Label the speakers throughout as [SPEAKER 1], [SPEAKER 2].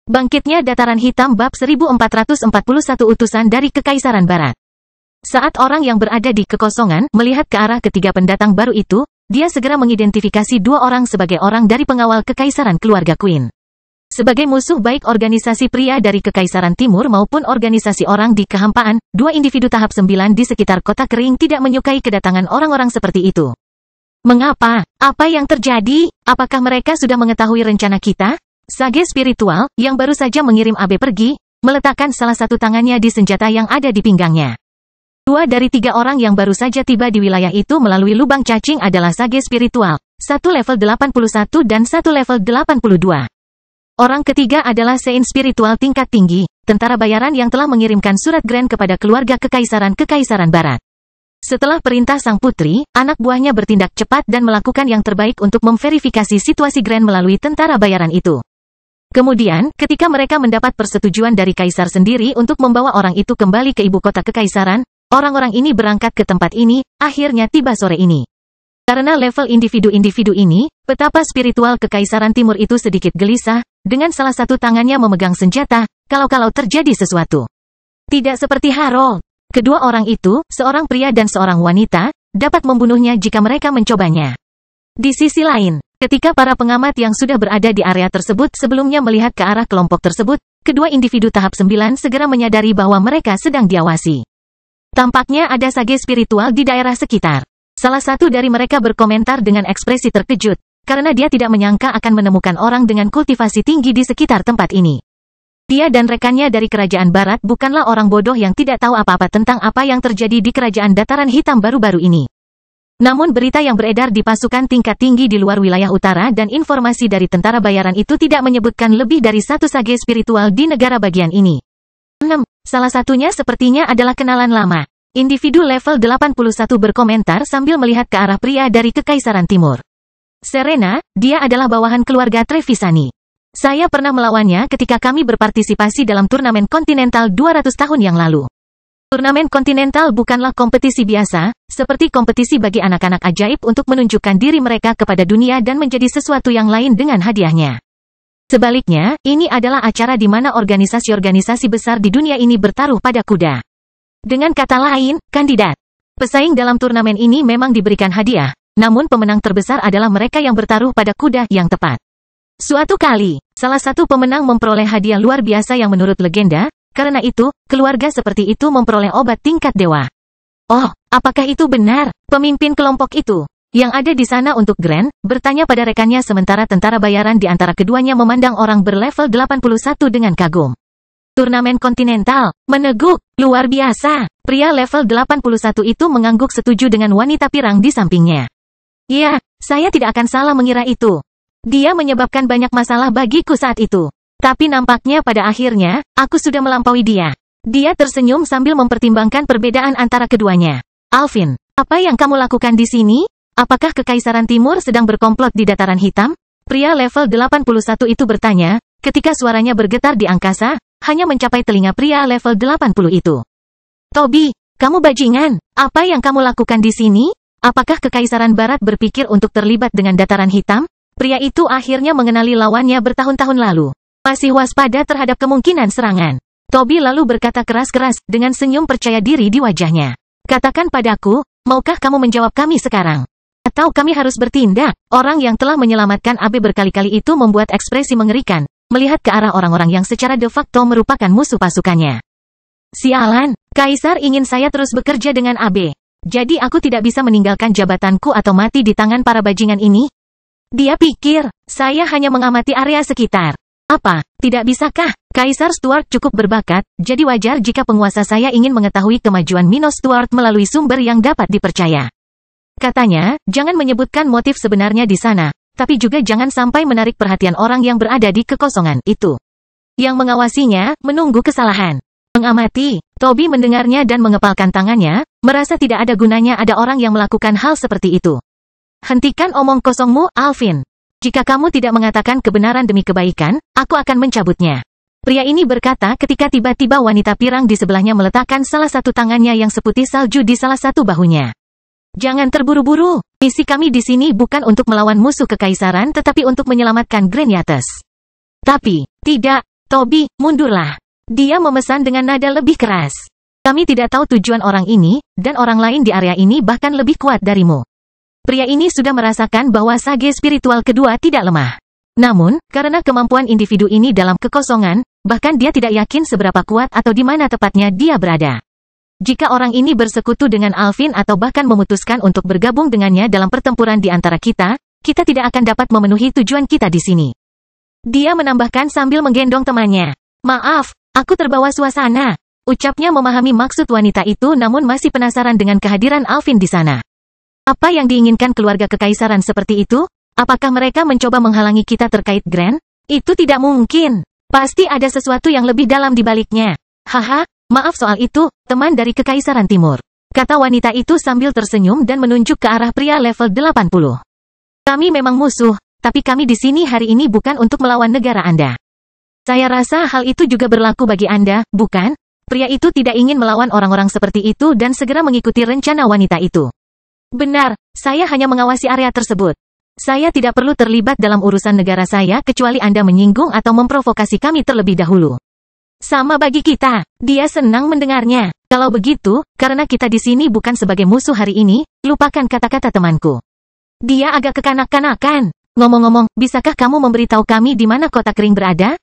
[SPEAKER 1] Bangkitnya Dataran Hitam bab 1441 utusan dari Kekaisaran Barat. Saat orang yang berada di kekosongan melihat ke arah ketiga pendatang baru itu, dia segera mengidentifikasi dua orang sebagai orang dari pengawal Kekaisaran keluarga Queen. Sebagai musuh baik organisasi pria dari Kekaisaran Timur maupun organisasi orang di kehampaan, dua individu tahap 9 di sekitar kota kering tidak menyukai kedatangan orang-orang seperti itu. Mengapa? Apa yang terjadi? Apakah mereka sudah mengetahui rencana kita? Sage spiritual, yang baru saja mengirim Abe pergi, meletakkan salah satu tangannya di senjata yang ada di pinggangnya. Dua dari tiga orang yang baru saja tiba di wilayah itu melalui lubang cacing adalah Sage spiritual, satu level 81 dan satu level 82. Orang ketiga adalah Sein spiritual tingkat tinggi, tentara bayaran yang telah mengirimkan surat grand kepada keluarga Kekaisaran Barat. Setelah perintah sang putri, anak buahnya bertindak cepat dan melakukan yang terbaik untuk memverifikasi situasi grand melalui tentara bayaran itu. Kemudian, ketika mereka mendapat persetujuan dari kaisar sendiri untuk membawa orang itu kembali ke ibu kota kekaisaran, orang-orang ini berangkat ke tempat ini, akhirnya tiba sore ini. Karena level individu-individu ini, betapa spiritual Kekaisaran Timur itu sedikit gelisah, dengan salah satu tangannya memegang senjata, kalau-kalau terjadi sesuatu. Tidak seperti Harold. Kedua orang itu, seorang pria dan seorang wanita, dapat membunuhnya jika mereka mencobanya. Di sisi lain, ketika para pengamat yang sudah berada di area tersebut sebelumnya melihat ke arah kelompok tersebut, kedua individu tahap 9 segera menyadari bahwa mereka sedang diawasi. Tampaknya ada sage spiritual di daerah sekitar. Salah satu dari mereka berkomentar dengan ekspresi terkejut, karena dia tidak menyangka akan menemukan orang dengan kultivasi tinggi di sekitar tempat ini. Dia dan rekannya dari Kerajaan Barat bukanlah orang bodoh yang tidak tahu apa-apa tentang apa yang terjadi di Kerajaan Dataran Hitam baru-baru ini. Namun berita yang beredar di pasukan tingkat tinggi di luar wilayah utara dan informasi dari tentara bayaran itu tidak menyebutkan lebih dari satu sage spiritual di negara bagian ini. 6. Salah satunya sepertinya adalah kenalan lama. Individu level 81 berkomentar sambil melihat ke arah pria dari Kekaisaran Timur. Serena, dia adalah bawahan keluarga Trevisani. Saya pernah melawannya ketika kami berpartisipasi dalam turnamen kontinental 200 tahun yang lalu. Turnamen kontinental bukanlah kompetisi biasa, seperti kompetisi bagi anak-anak ajaib untuk menunjukkan diri mereka kepada dunia dan menjadi sesuatu yang lain dengan hadiahnya. Sebaliknya, ini adalah acara di mana organisasi-organisasi besar di dunia ini bertaruh pada kuda. Dengan kata lain, kandidat pesaing dalam turnamen ini memang diberikan hadiah, namun pemenang terbesar adalah mereka yang bertaruh pada kuda yang tepat. Suatu kali, salah satu pemenang memperoleh hadiah luar biasa yang menurut legenda. Karena itu, keluarga seperti itu memperoleh obat tingkat dewa. Oh, apakah itu benar? Pemimpin kelompok itu, yang ada di sana untuk Grand, bertanya pada rekannya sementara tentara bayaran di antara keduanya memandang orang berlevel 81 dengan kagum. Turnamen kontinental, meneguk, luar biasa. Pria level 81 itu mengangguk setuju dengan wanita pirang di sampingnya. Ya, saya tidak akan salah mengira itu. Dia menyebabkan banyak masalah bagiku saat itu. Tapi nampaknya pada akhirnya, aku sudah melampaui dia. Dia tersenyum sambil mempertimbangkan perbedaan antara keduanya. Alvin, apa yang kamu lakukan di sini? Apakah Kekaisaran Timur sedang berkomplot di Dataran Hitam? Pria level 81 itu bertanya, ketika suaranya bergetar di angkasa, hanya mencapai telinga pria level 80 itu. Toby, kamu bajingan, apa yang kamu lakukan di sini? Apakah Kekaisaran Barat berpikir untuk terlibat dengan Dataran Hitam? Pria itu akhirnya mengenali lawannya bertahun-tahun lalu. Masih waspada terhadap kemungkinan serangan. Toby lalu berkata keras-keras, dengan senyum percaya diri di wajahnya. Katakan padaku, maukah kamu menjawab kami sekarang? Atau kami harus bertindak? Orang yang telah menyelamatkan Abe berkali-kali itu membuat ekspresi mengerikan, melihat ke arah orang-orang yang secara de facto merupakan musuh pasukannya. Sialan, Kaisar ingin saya terus bekerja dengan Abe. Jadi aku tidak bisa meninggalkan jabatanku atau mati di tangan para bajingan ini? Dia pikir, saya hanya mengamati area sekitar. Apa, tidak bisakah? Kaisar Stuart cukup berbakat, jadi wajar jika penguasa saya ingin mengetahui kemajuan Minos Stuart melalui sumber yang dapat dipercaya. Katanya, jangan menyebutkan motif sebenarnya di sana, tapi juga jangan sampai menarik perhatian orang yang berada di kekosongan itu. Yang mengawasinya, menunggu kesalahan. Mengamati, Toby mendengarnya dan mengepalkan tangannya, merasa tidak ada gunanya ada orang yang melakukan hal seperti itu. Hentikan omong kosongmu, Alvin. Jika kamu tidak mengatakan kebenaran demi kebaikan, aku akan mencabutnya. Pria ini berkata ketika tiba-tiba wanita pirang di sebelahnya meletakkan salah satu tangannya yang seputih salju di salah satu bahunya. Jangan terburu-buru. Misi kami di sini bukan untuk melawan musuh kekaisaran tetapi untuk menyelamatkan Grand Yates. Tapi, tidak. Toby, mundurlah. Dia memesan dengan nada lebih keras. Kami tidak tahu tujuan orang ini, dan orang lain di area ini bahkan lebih kuat darimu. Pria ini sudah merasakan bahwa sage spiritual kedua tidak lemah. Namun, karena kemampuan individu ini dalam kekosongan, bahkan dia tidak yakin seberapa kuat atau di mana tepatnya dia berada. Jika orang ini bersekutu dengan Alvin atau bahkan memutuskan untuk bergabung dengannya dalam pertempuran di antara kita tidak akan dapat memenuhi tujuan kita di sini. Dia menambahkan sambil menggendong temannya. Maaf, aku terbawa suasana. Ucapnya memahami maksud wanita itu namun masih penasaran dengan kehadiran Alvin di sana. Apa yang diinginkan keluarga kekaisaran seperti itu? Apakah mereka mencoba menghalangi kita terkait Grand? Itu tidak mungkin. Pasti ada sesuatu yang lebih dalam di baliknya. Haha, maaf soal itu, teman dari Kekaisaran Timur. Kata wanita itu sambil tersenyum dan menunjuk ke arah pria level 80. Kami memang musuh, tapi kami di sini hari ini bukan untuk melawan negara Anda. Saya rasa hal itu juga berlaku bagi Anda, bukan? Pria itu tidak ingin melawan orang-orang seperti itu dan segera mengikuti rencana wanita itu. Benar, saya hanya mengawasi area tersebut. Saya tidak perlu terlibat dalam urusan negara saya kecuali Anda menyinggung atau memprovokasi kami terlebih dahulu. Sama bagi kita, dia senang mendengarnya. Kalau begitu, karena kita di sini bukan sebagai musuh hari ini, lupakan kata-kata temanku. Dia agak kekanak-kanakan. Ngomong-ngomong, bisakah kamu memberitahu kami di mana kota kering berada?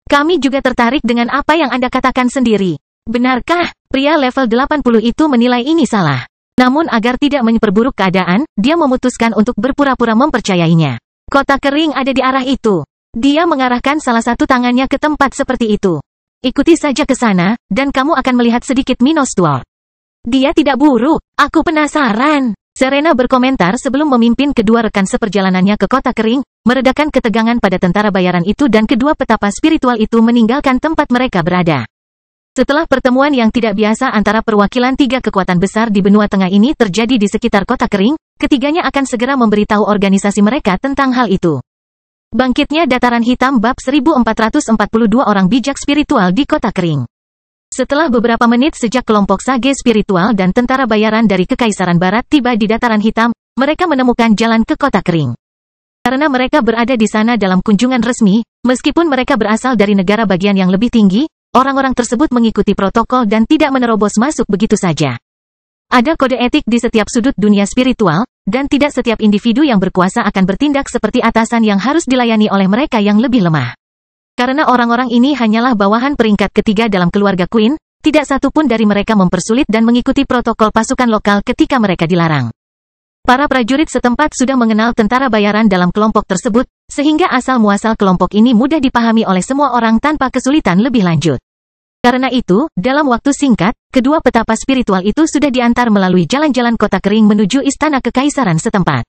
[SPEAKER 1] Kami juga tertarik dengan apa yang Anda katakan sendiri. Benarkah? Pria level 80 itu menilai ini salah. Namun agar tidak memperburuk keadaan, dia memutuskan untuk berpura-pura mempercayainya. Kota kering ada di arah itu. Dia mengarahkan salah satu tangannya ke tempat seperti itu. Ikuti saja ke sana, dan kamu akan melihat sedikit Minotaur. Dia tidak buruk, aku penasaran. Serena berkomentar sebelum memimpin kedua rekan seperjalanannya ke kota kering, meredakan ketegangan pada tentara bayaran itu dan kedua petapa spiritual itu meninggalkan tempat mereka berada. Setelah pertemuan yang tidak biasa antara perwakilan tiga kekuatan besar di benua tengah ini terjadi di sekitar kota kering, ketiganya akan segera memberitahu organisasi mereka tentang hal itu. Bangkitnya dataran hitam bab 1442 orang bijak spiritual di kota kering. Setelah beberapa menit sejak kelompok sage spiritual dan tentara bayaran dari Kekaisaran Barat tiba di dataran hitam, mereka menemukan jalan ke kota kering. Karena mereka berada di sana dalam kunjungan resmi, meskipun mereka berasal dari negara bagian yang lebih tinggi, orang-orang tersebut mengikuti protokol dan tidak menerobos masuk begitu saja. Ada kode etik di setiap sudut dunia spiritual, dan tidak setiap individu yang berkuasa akan bertindak seperti atasan yang harus dilayani oleh mereka yang lebih lemah. Karena orang-orang ini hanyalah bawahan peringkat ketiga dalam keluarga Queen, tidak satu pun dari mereka mempersulit dan mengikuti protokol pasukan lokal ketika mereka dilarang. Para prajurit setempat sudah mengenal tentara bayaran dalam kelompok tersebut, sehingga asal-muasal kelompok ini mudah dipahami oleh semua orang tanpa kesulitan lebih lanjut. Karena itu, dalam waktu singkat, kedua petapa spiritual itu sudah diantar melalui jalan-jalan kota kering menuju istana kekaisaran setempat.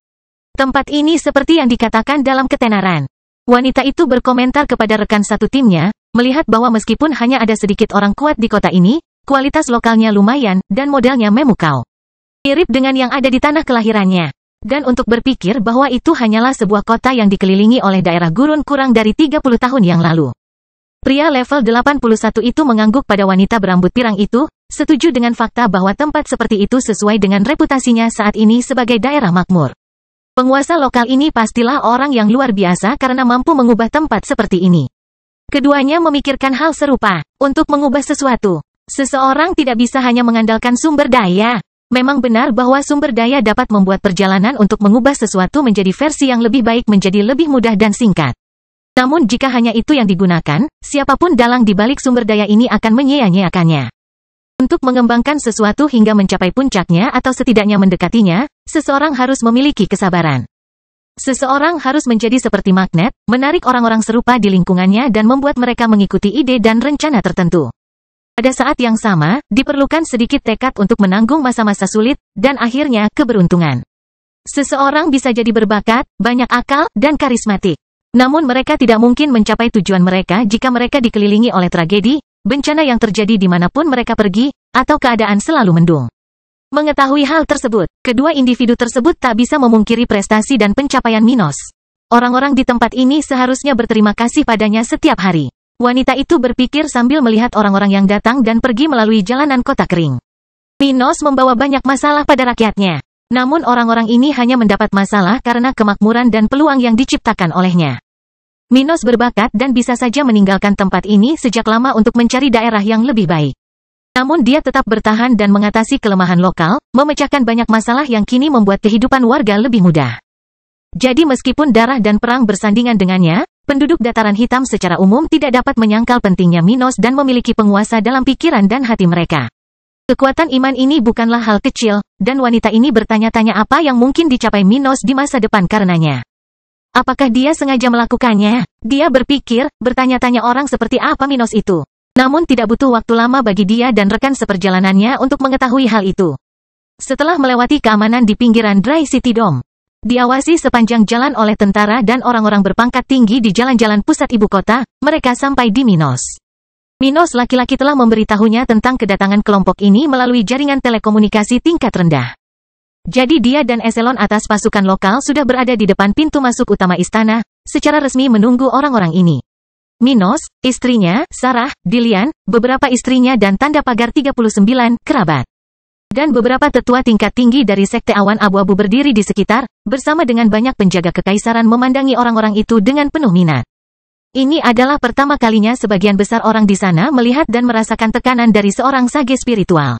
[SPEAKER 1] Tempat ini seperti yang dikatakan dalam ketenaran. Wanita itu berkomentar kepada rekan satu timnya, melihat bahwa meskipun hanya ada sedikit orang kuat di kota ini, kualitas lokalnya lumayan, dan modelnya memukau. Mirip dengan yang ada di tanah kelahirannya. Dan untuk berpikir bahwa itu hanyalah sebuah kota yang dikelilingi oleh daerah gurun kurang dari 30 tahun yang lalu. Pria level 81 itu mengangguk pada wanita berambut pirang itu, setuju dengan fakta bahwa tempat seperti itu sesuai dengan reputasinya saat ini sebagai daerah makmur. Penguasa lokal ini pastilah orang yang luar biasa karena mampu mengubah tempat seperti ini. Keduanya memikirkan hal serupa. Untuk mengubah sesuatu, seseorang tidak bisa hanya mengandalkan sumber daya. Memang benar bahwa sumber daya dapat membuat perjalanan untuk mengubah sesuatu menjadi versi yang lebih baik menjadi lebih mudah dan singkat. Namun jika hanya itu yang digunakan, siapapun dalang di balik sumber daya ini akan menyia-nyiakannya. Untuk mengembangkan sesuatu hingga mencapai puncaknya atau setidaknya mendekatinya, seseorang harus memiliki kesabaran. Seseorang harus menjadi seperti magnet, menarik orang-orang serupa di lingkungannya dan membuat mereka mengikuti ide dan rencana tertentu. Pada saat yang sama, diperlukan sedikit tekad untuk menanggung masa-masa sulit, dan akhirnya keberuntungan. Seseorang bisa jadi berbakat, banyak akal, dan karismatik. Namun mereka tidak mungkin mencapai tujuan mereka jika mereka dikelilingi oleh tragedi, bencana yang terjadi dimanapun mereka pergi, atau keadaan selalu mendung. Mengetahui hal tersebut, kedua individu tersebut tak bisa memungkiri prestasi dan pencapaian Minos. Orang-orang di tempat ini seharusnya berterima kasih padanya setiap hari. Wanita itu berpikir sambil melihat orang-orang yang datang dan pergi melalui jalanan kota kering. Minos membawa banyak masalah pada rakyatnya. Namun orang-orang ini hanya mendapat masalah karena kemakmuran dan peluang yang diciptakan olehnya. Minos berbakat dan bisa saja meninggalkan tempat ini sejak lama untuk mencari daerah yang lebih baik. Namun dia tetap bertahan dan mengatasi kelemahan lokal, memecahkan banyak masalah yang kini membuat kehidupan warga lebih mudah. Jadi meskipun darah dan perang bersandingan dengannya, penduduk dataran hitam secara umum tidak dapat menyangkal pentingnya Minos dan memiliki penguasa dalam pikiran dan hati mereka. Kekuatan iman ini bukanlah hal kecil, dan wanita ini bertanya-tanya apa yang mungkin dicapai Minos di masa depan karenanya. Apakah dia sengaja melakukannya? Dia berpikir, bertanya-tanya orang seperti apa Minos itu. Namun tidak butuh waktu lama bagi dia dan rekan seperjalanannya untuk mengetahui hal itu. Setelah melewati keamanan di pinggiran Dry City Dome, diawasi sepanjang jalan oleh tentara dan orang-orang berpangkat tinggi di jalan-jalan pusat ibu kota, mereka sampai di Minos. Minos laki-laki telah memberitahunya tentang kedatangan kelompok ini melalui jaringan telekomunikasi tingkat rendah. Jadi dia dan eselon atas pasukan lokal sudah berada di depan pintu masuk utama istana, secara resmi menunggu orang-orang ini. Minos, istrinya, Sarah, Dilian, beberapa istrinya dan tanda pagar 39 kerabat. Dan beberapa tetua tingkat tinggi dari sekte awan abu-abu berdiri di sekitar, bersama dengan banyak penjaga kekaisaran memandangi orang-orang itu dengan penuh minat. Ini adalah pertama kalinya sebagian besar orang di sana melihat dan merasakan tekanan dari seorang sage spiritual.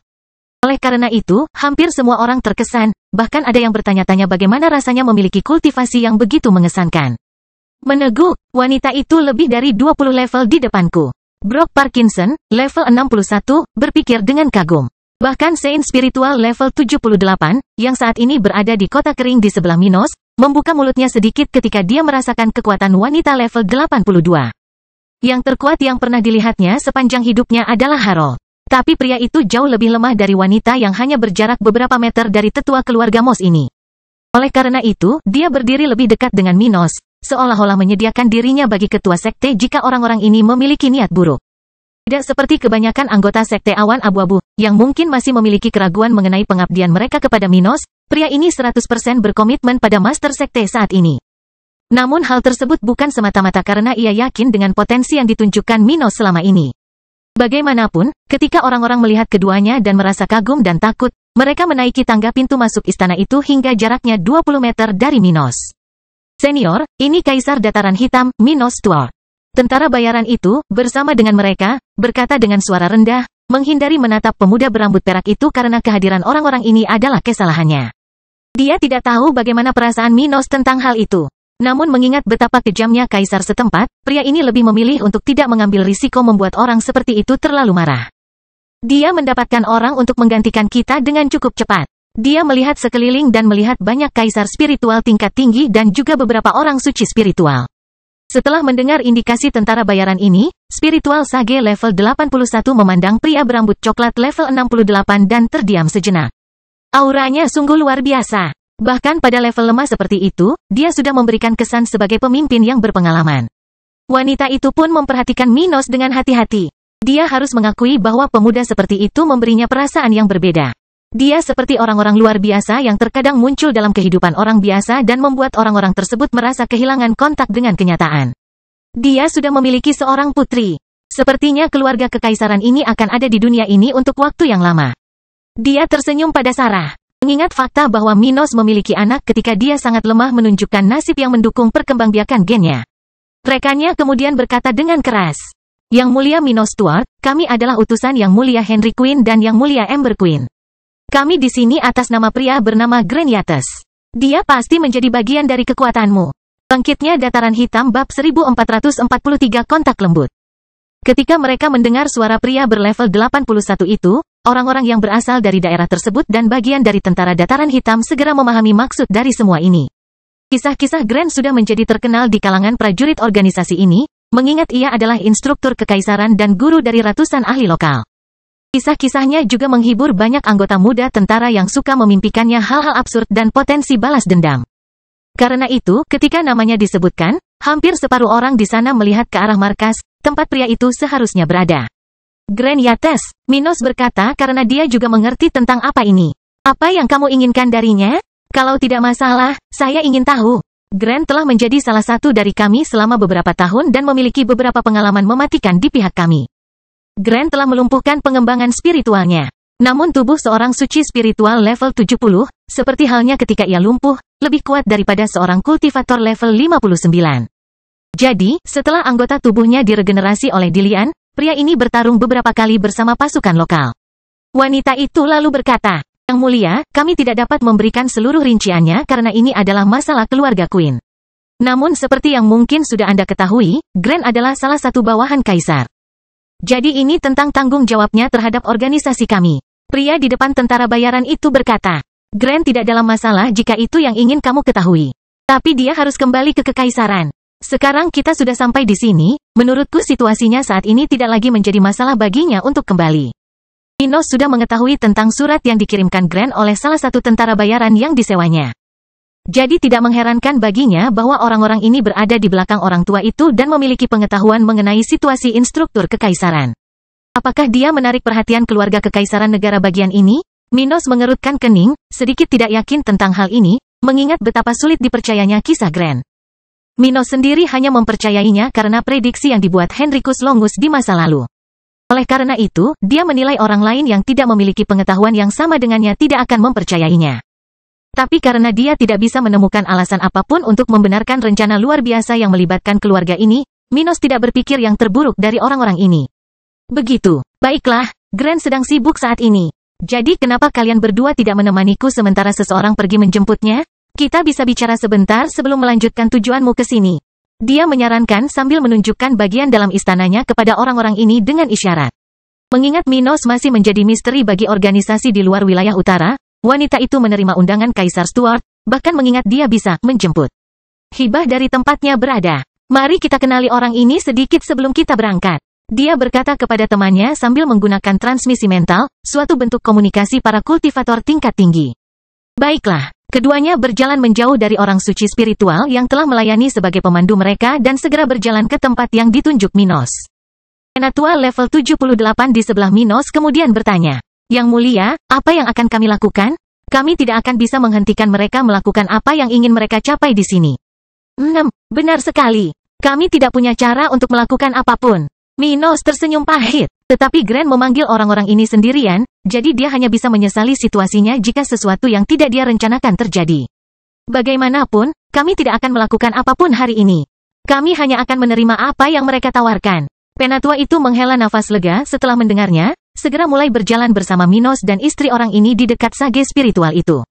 [SPEAKER 1] Oleh karena itu, hampir semua orang terkesan, bahkan ada yang bertanya-tanya bagaimana rasanya memiliki kultivasi yang begitu mengesankan. Meneguk, wanita itu lebih dari 20 level di depanku. Brock Parkinson, level 61, berpikir dengan kagum. Bahkan Saint Spiritual level 78, yang saat ini berada di kota kering di sebelah Minos, membuka mulutnya sedikit ketika dia merasakan kekuatan wanita level 82. Yang terkuat yang pernah dilihatnya sepanjang hidupnya adalah Harold. Tapi pria itu jauh lebih lemah dari wanita yang hanya berjarak beberapa meter dari tetua keluarga Moss ini. Oleh karena itu, dia berdiri lebih dekat dengan Minos, seolah-olah menyediakan dirinya bagi ketua sekte jika orang-orang ini memiliki niat buruk. Tidak seperti kebanyakan anggota sekte awan abu-abu, yang mungkin masih memiliki keraguan mengenai pengabdian mereka kepada Minos, pria ini 100% berkomitmen pada master sekte saat ini. Namun hal tersebut bukan semata-mata karena ia yakin dengan potensi yang ditunjukkan Minos selama ini. Bagaimanapun, ketika orang-orang melihat keduanya dan merasa kagum dan takut, mereka menaiki tangga pintu masuk istana itu hingga jaraknya 20 meter dari Minos. Senior, ini Kaisar Dataran Hitam, Minos Stuart. Tentara bayaran itu, bersama dengan mereka, berkata dengan suara rendah, menghindari menatap pemuda berambut perak itu karena kehadiran orang-orang ini adalah kesalahannya. Dia tidak tahu bagaimana perasaan Minos tentang hal itu. Namun mengingat betapa kejamnya kaisar setempat, pria ini lebih memilih untuk tidak mengambil risiko membuat orang seperti itu terlalu marah. Dia mendapatkan orang untuk menggantikan kita dengan cukup cepat. Dia melihat sekeliling dan melihat banyak kaisar spiritual tingkat tinggi dan juga beberapa orang suci spiritual. Setelah mendengar indikasi tentara bayaran ini, spiritual sage level 81 memandang pria berambut coklat level 68 dan terdiam sejenak. Auranya sungguh luar biasa. Bahkan pada level lemah seperti itu, dia sudah memberikan kesan sebagai pemimpin yang berpengalaman. Wanita itu pun memperhatikan Minos dengan hati-hati. Dia harus mengakui bahwa pemuda seperti itu memberinya perasaan yang berbeda. Dia seperti orang-orang luar biasa yang terkadang muncul dalam kehidupan orang biasa dan membuat orang-orang tersebut merasa kehilangan kontak dengan kenyataan. Dia sudah memiliki seorang putri. Sepertinya keluarga kekaisaran ini akan ada di dunia ini untuk waktu yang lama. Dia tersenyum pada Sarah. Mengingat fakta bahwa Minos memiliki anak ketika dia sangat lemah menunjukkan nasib yang mendukung perkembangbiakan gennya. Rekannya kemudian berkata dengan keras. Yang mulia Minos Stuart, kami adalah utusan Yang mulia Henry Queen dan Yang mulia Ember Queen. Kami di sini atas nama pria bernama Grand Yates. Dia pasti menjadi bagian dari kekuatanmu. Bangkitnya Dataran Hitam bab 1443 kontak lembut. Ketika mereka mendengar suara pria berlevel 81 itu, orang-orang yang berasal dari daerah tersebut dan bagian dari tentara Dataran Hitam segera memahami maksud dari semua ini. Kisah-kisah Grand sudah menjadi terkenal di kalangan prajurit organisasi ini, mengingat ia adalah instruktur kekaisaran dan guru dari ratusan ahli lokal. Kisah-kisahnya juga menghibur banyak anggota muda tentara yang suka memimpikannya hal-hal absurd dan potensi balas dendam. Karena itu, ketika namanya disebutkan, hampir separuh orang di sana melihat ke arah markas, tempat pria itu seharusnya berada. Grand Yates, Minos berkata karena dia juga mengerti tentang apa ini. Apa yang kamu inginkan darinya? Kalau tidak masalah, saya ingin tahu. Grand telah menjadi salah satu dari kami selama beberapa tahun dan memiliki beberapa pengalaman mematikan di pihak kami. Grand telah melumpuhkan pengembangan spiritualnya. Namun tubuh seorang suci spiritual level 70, seperti halnya ketika ia lumpuh, lebih kuat daripada seorang kultivator level 59. Jadi, setelah anggota tubuhnya diregenerasi oleh Dilian, pria ini bertarung beberapa kali bersama pasukan lokal. Wanita itu lalu berkata, "Yang mulia, kami tidak dapat memberikan seluruh rinciannya karena ini adalah masalah keluarga Queen. Namun seperti yang mungkin sudah Anda ketahui, Grand adalah salah satu bawahan kaisar. Jadi ini tentang tanggung jawabnya terhadap organisasi kami." Pria di depan tentara bayaran itu berkata, "Grand tidak dalam masalah jika itu yang ingin kamu ketahui. Tapi dia harus kembali ke kekaisaran. Sekarang kita sudah sampai di sini, menurutku situasinya saat ini tidak lagi menjadi masalah baginya untuk kembali." Minos sudah mengetahui tentang surat yang dikirimkan Grand oleh salah satu tentara bayaran yang disewanya. Jadi tidak mengherankan baginya bahwa orang-orang ini berada di belakang orang tua itu dan memiliki pengetahuan mengenai situasi instruktur kekaisaran. Apakah dia menarik perhatian keluarga kekaisaran negara bagian ini? Minos mengerutkan kening, sedikit tidak yakin tentang hal ini, mengingat betapa sulit dipercayanya kisah Grand. Minos sendiri hanya mempercayainya karena prediksi yang dibuat Henricus Longus di masa lalu. Oleh karena itu, dia menilai orang lain yang tidak memiliki pengetahuan yang sama dengannya tidak akan mempercayainya. Tapi karena dia tidak bisa menemukan alasan apapun untuk membenarkan rencana luar biasa yang melibatkan keluarga ini, Minos tidak berpikir yang terburuk dari orang-orang ini. Begitu. Baiklah, Grand sedang sibuk saat ini. Jadi kenapa kalian berdua tidak menemaniku sementara seseorang pergi menjemputnya? Kita bisa bicara sebentar sebelum melanjutkan tujuanmu ke sini. Dia menyarankan sambil menunjukkan bagian dalam istananya kepada orang-orang ini dengan isyarat. Mengingat Minos masih menjadi misteri bagi organisasi di luar wilayah utara, wanita itu menerima undangan Kaisar Stuart, bahkan mengingat dia bisa menjemput. Hibah dari tempatnya berada. "Mari kita kenali orang ini sedikit sebelum kita berangkat." Dia berkata kepada temannya sambil menggunakan transmisi mental, suatu bentuk komunikasi para kultivator tingkat tinggi. Baiklah. Keduanya berjalan menjauh dari orang suci spiritual yang telah melayani sebagai pemandu mereka dan segera berjalan ke tempat yang ditunjuk Minos. Penatua level 78 di sebelah Minos kemudian bertanya, "Yang mulia, apa yang akan kami lakukan? Kami tidak akan bisa menghentikan mereka melakukan apa yang ingin mereka capai di sini." Benar sekali. Kami tidak punya cara untuk melakukan apapun." Minos tersenyum pahit, tetapi Grand memanggil orang-orang ini sendirian, jadi dia hanya bisa menyesali situasinya jika sesuatu yang tidak dia rencanakan terjadi. "Bagaimanapun, kami tidak akan melakukan apapun hari ini. Kami hanya akan menerima apa yang mereka tawarkan." Penatua itu menghela nafas lega setelah mendengarnya, segera mulai berjalan bersama Minos dan istri orang ini di dekat sage spiritual itu.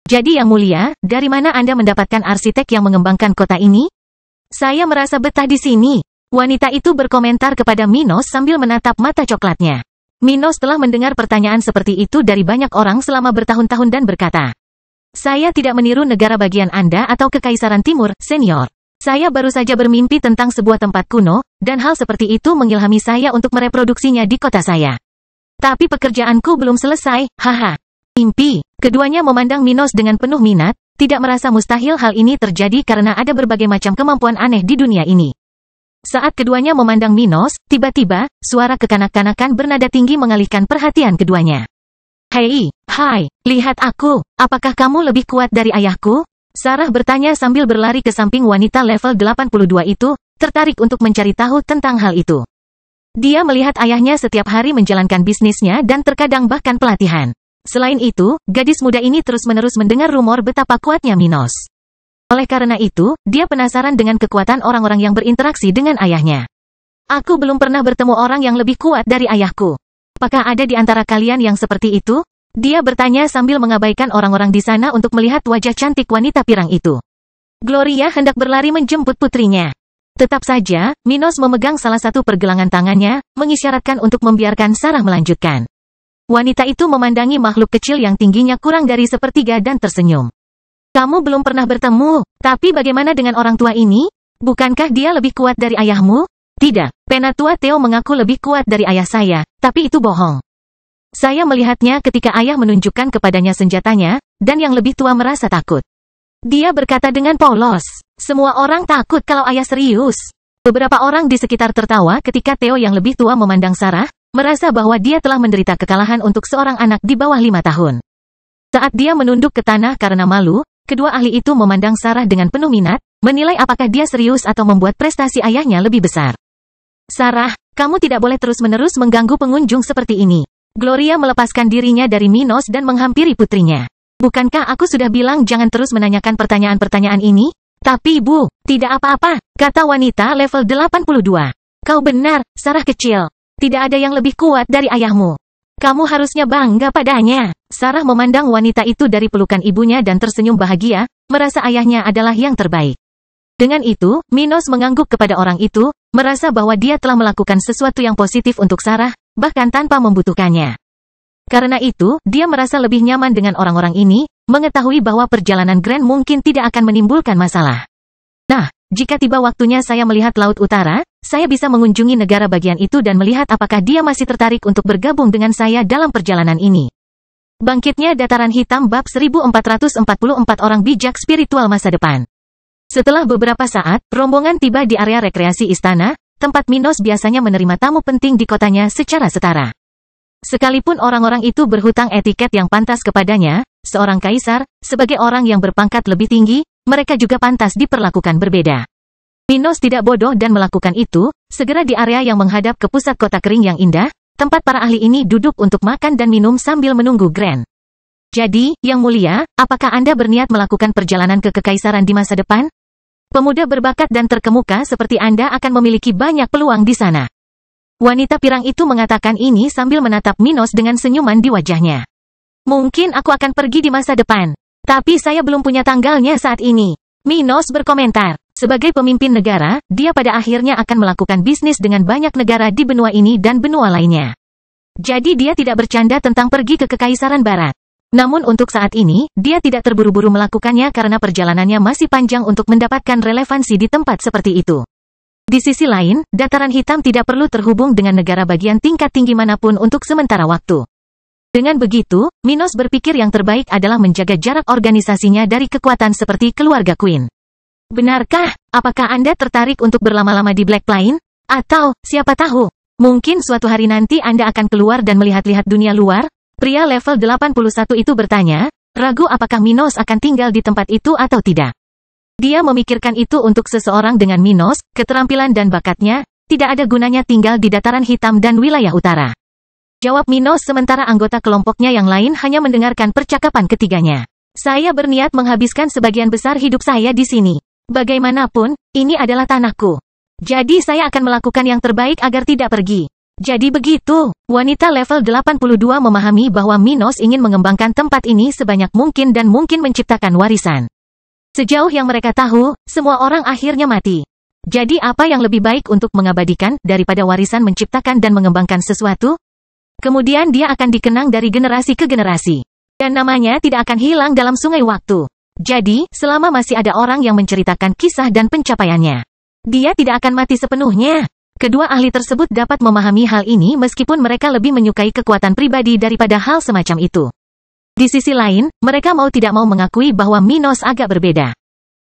[SPEAKER 1] "Jadi yang mulia, dari mana Anda mendapatkan arsitek yang mengembangkan kota ini?" "Saya merasa betah di sini." Wanita itu berkomentar kepada Minos sambil menatap mata coklatnya. Minos telah mendengar pertanyaan seperti itu dari banyak orang selama bertahun-tahun dan berkata, "Saya tidak meniru negara bagian Anda atau Kekaisaran Timur, senior. Saya baru saja bermimpi tentang sebuah tempat kuno, dan hal seperti itu mengilhami saya untuk mereproduksinya di kota saya. Tapi pekerjaanku belum selesai, haha." Mimpi. Keduanya memandang Minos dengan penuh minat, tidak merasa mustahil hal ini terjadi karena ada berbagai macam kemampuan aneh di dunia ini. Saat keduanya memandang Minos, tiba-tiba, suara kekanak-kanakan bernada tinggi mengalihkan perhatian keduanya. "Hei, hai, lihat aku, apakah kamu lebih kuat dari ayahku?" Sarah bertanya sambil berlari ke samping wanita level 82 itu, tertarik untuk mencari tahu tentang hal itu. Dia melihat ayahnya setiap hari menjalankan bisnisnya dan terkadang bahkan pelatihan. Selain itu, gadis muda ini terus-menerus mendengar rumor betapa kuatnya Minos. Oleh karena itu, dia penasaran dengan kekuatan orang-orang yang berinteraksi dengan ayahnya. "Aku belum pernah bertemu orang yang lebih kuat dari ayahku. Apakah ada di antara kalian yang seperti itu?" Dia bertanya sambil mengabaikan orang-orang di sana untuk melihat wajah cantik wanita pirang itu. Gloria hendak berlari menjemput putrinya. Tetap saja, Minos memegang salah satu pergelangan tangannya, mengisyaratkan untuk membiarkan Sarah melanjutkan. Wanita itu memandangi makhluk kecil yang tingginya kurang dari sepertiga dan tersenyum. "Kamu belum pernah bertemu, tapi bagaimana dengan orang tua ini? Bukankah dia lebih kuat dari ayahmu?" "Tidak, Penatua Theo mengaku lebih kuat dari ayah saya, tapi itu bohong. Saya melihatnya ketika ayah menunjukkan kepadanya senjatanya, dan yang lebih tua merasa takut." Dia berkata dengan polos, "Semua orang takut kalau ayah serius." Beberapa orang di sekitar tertawa ketika Theo yang lebih tua memandang Sarah, merasa bahwa dia telah menderita kekalahan untuk seorang anak di bawah 5 tahun. Saat dia menunduk ke tanah karena malu, kedua ahli itu memandang Sarah dengan penuh minat, menilai apakah dia serius atau membuat prestasi ayahnya lebih besar. "Sarah, kamu tidak boleh terus-menerus mengganggu pengunjung seperti ini." Gloria melepaskan dirinya dari Minos dan menghampiri putrinya. "Bukankah aku sudah bilang jangan terus menanyakan pertanyaan-pertanyaan ini? Tapi Bu, tidak apa-apa, kata wanita level 82. Kau benar, Sarah kecil. Tidak ada yang lebih kuat dari ayahmu. Kamu harusnya bangga padanya. Sarah memandang wanita itu dari pelukan ibunya dan tersenyum bahagia, merasa ayahnya adalah yang terbaik. Dengan itu, Minos mengangguk kepada orang itu, merasa bahwa dia telah melakukan sesuatu yang positif untuk Sarah, bahkan tanpa membutuhkannya. Karena itu, dia merasa lebih nyaman dengan orang-orang ini, mengetahui bahwa perjalanan Grand mungkin tidak akan menimbulkan masalah. Nah, jika tiba waktunya saya melihat Laut Utara, saya bisa mengunjungi negara bagian itu dan melihat apakah dia masih tertarik untuk bergabung dengan saya dalam perjalanan ini. Bangkitnya Dataran Hitam bab 1444 orang bijak spiritual masa depan. Setelah beberapa saat, rombongan tiba di area rekreasi istana, tempat Minos biasanya menerima tamu penting di kotanya secara setara. Sekalipun orang-orang itu berhutang etiket yang pantas kepadanya, seorang kaisar, sebagai orang yang berpangkat lebih tinggi, mereka juga pantas diperlakukan berbeda. Minos tidak bodoh dan melakukan itu, segera di area yang menghadap ke pusat kota kering yang indah, tempat para ahli ini duduk untuk makan dan minum sambil menunggu Grand. Jadi, Yang Mulia, apakah Anda berniat melakukan perjalanan ke kekaisaran di masa depan? Pemuda berbakat dan terkemuka seperti Anda akan memiliki banyak peluang di sana. Wanita pirang itu mengatakan ini sambil menatap Minos dengan senyuman di wajahnya. Mungkin aku akan pergi di masa depan. Tapi saya belum punya tanggalnya saat ini. Minos berkomentar. Sebagai pemimpin negara, dia pada akhirnya akan melakukan bisnis dengan banyak negara di benua ini dan benua lainnya. Jadi dia tidak bercanda tentang pergi ke Kekaisaran Barat. Namun untuk saat ini, dia tidak terburu-buru melakukannya karena perjalanannya masih panjang untuk mendapatkan relevansi di tempat seperti itu. Di sisi lain, Dataran Hitam tidak perlu terhubung dengan negara bagian tingkat tinggi manapun untuk sementara waktu. Dengan begitu, Minos berpikir yang terbaik adalah menjaga jarak organisasinya dari kekuatan seperti keluarga Queen. Benarkah? Apakah Anda tertarik untuk berlama-lama di Black Plain? Atau, siapa tahu, mungkin suatu hari nanti Anda akan keluar dan melihat-lihat dunia luar? Pria level 81 itu bertanya, ragu apakah Minos akan tinggal di tempat itu atau tidak. Dia memikirkan itu untuk seseorang dengan Minos, keterampilan dan bakatnya, tidak ada gunanya tinggal di Dataran Hitam dan wilayah utara. Jawab Minos sementara anggota kelompoknya yang lain hanya mendengarkan percakapan ketiganya. Saya berniat menghabiskan sebagian besar hidup saya di sini. Bagaimanapun, ini adalah tanahku. Jadi saya akan melakukan yang terbaik agar tidak pergi. Jadi begitu, wanita level 82 memahami bahwa Minos ingin mengembangkan tempat ini sebanyak mungkin dan mungkin menciptakan warisan. Sejauh yang mereka tahu, semua orang akhirnya mati. Jadi apa yang lebih baik untuk mengabadikan daripada warisan menciptakan dan mengembangkan sesuatu? Kemudian dia akan dikenang dari generasi ke generasi. Dan namanya tidak akan hilang dalam sungai waktu. Jadi, selama masih ada orang yang menceritakan kisah dan pencapaiannya, dia tidak akan mati sepenuhnya. Kedua ahli tersebut dapat memahami hal ini meskipun mereka lebih menyukai kekuatan pribadi daripada hal semacam itu. Di sisi lain, mereka mau tidak mau mengakui bahwa Minos agak berbeda.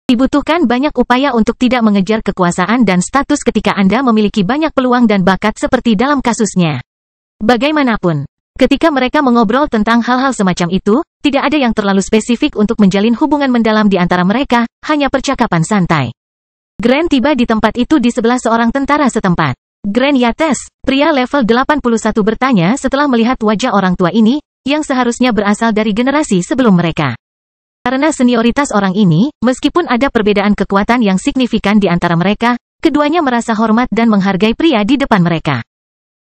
[SPEAKER 1] Dibutuhkan banyak upaya untuk tidak mengejar kekuasaan dan status ketika Anda memiliki banyak peluang dan bakat seperti dalam kasusnya. Bagaimanapun, ketika mereka mengobrol tentang hal-hal semacam itu, tidak ada yang terlalu spesifik untuk menjalin hubungan mendalam di antara mereka, hanya percakapan santai. Grand tiba di tempat itu di sebelah seorang tentara setempat. Grand Yates, pria level 81 bertanya setelah melihat wajah orang tua ini, yang seharusnya berasal dari generasi sebelum mereka. Karena senioritas orang ini, meskipun ada perbedaan kekuatan yang signifikan di antara mereka, keduanya merasa hormat dan menghargai pria di depan mereka.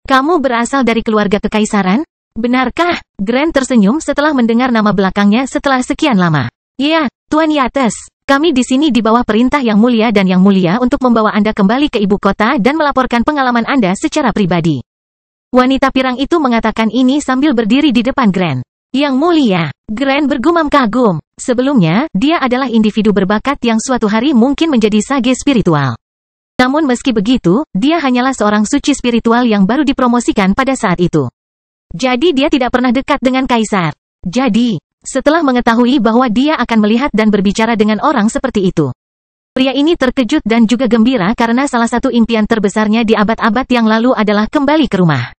[SPEAKER 1] Kamu berasal dari keluarga kekaisaran? Benarkah? Grand tersenyum setelah mendengar nama belakangnya setelah sekian lama. Ya, Tuan Yates, kami di sini di bawah perintah Yang Mulia dan Yang Mulia untuk membawa Anda kembali ke ibu kota dan melaporkan pengalaman Anda secara pribadi. Wanita pirang itu mengatakan ini sambil berdiri di depan Grand. Yang Mulia, Grand bergumam kagum. Sebelumnya, dia adalah individu berbakat yang suatu hari mungkin menjadi sage spiritual. Namun meski begitu, dia hanyalah seorang suci spiritual yang baru dipromosikan pada saat itu. Jadi dia tidak pernah dekat dengan kaisar. Jadi, setelah mengetahui bahwa dia akan melihat dan berbicara dengan orang seperti itu, pria ini terkejut dan juga gembira karena salah satu impian terbesarnya di abad-abad yang lalu adalah kembali ke rumah.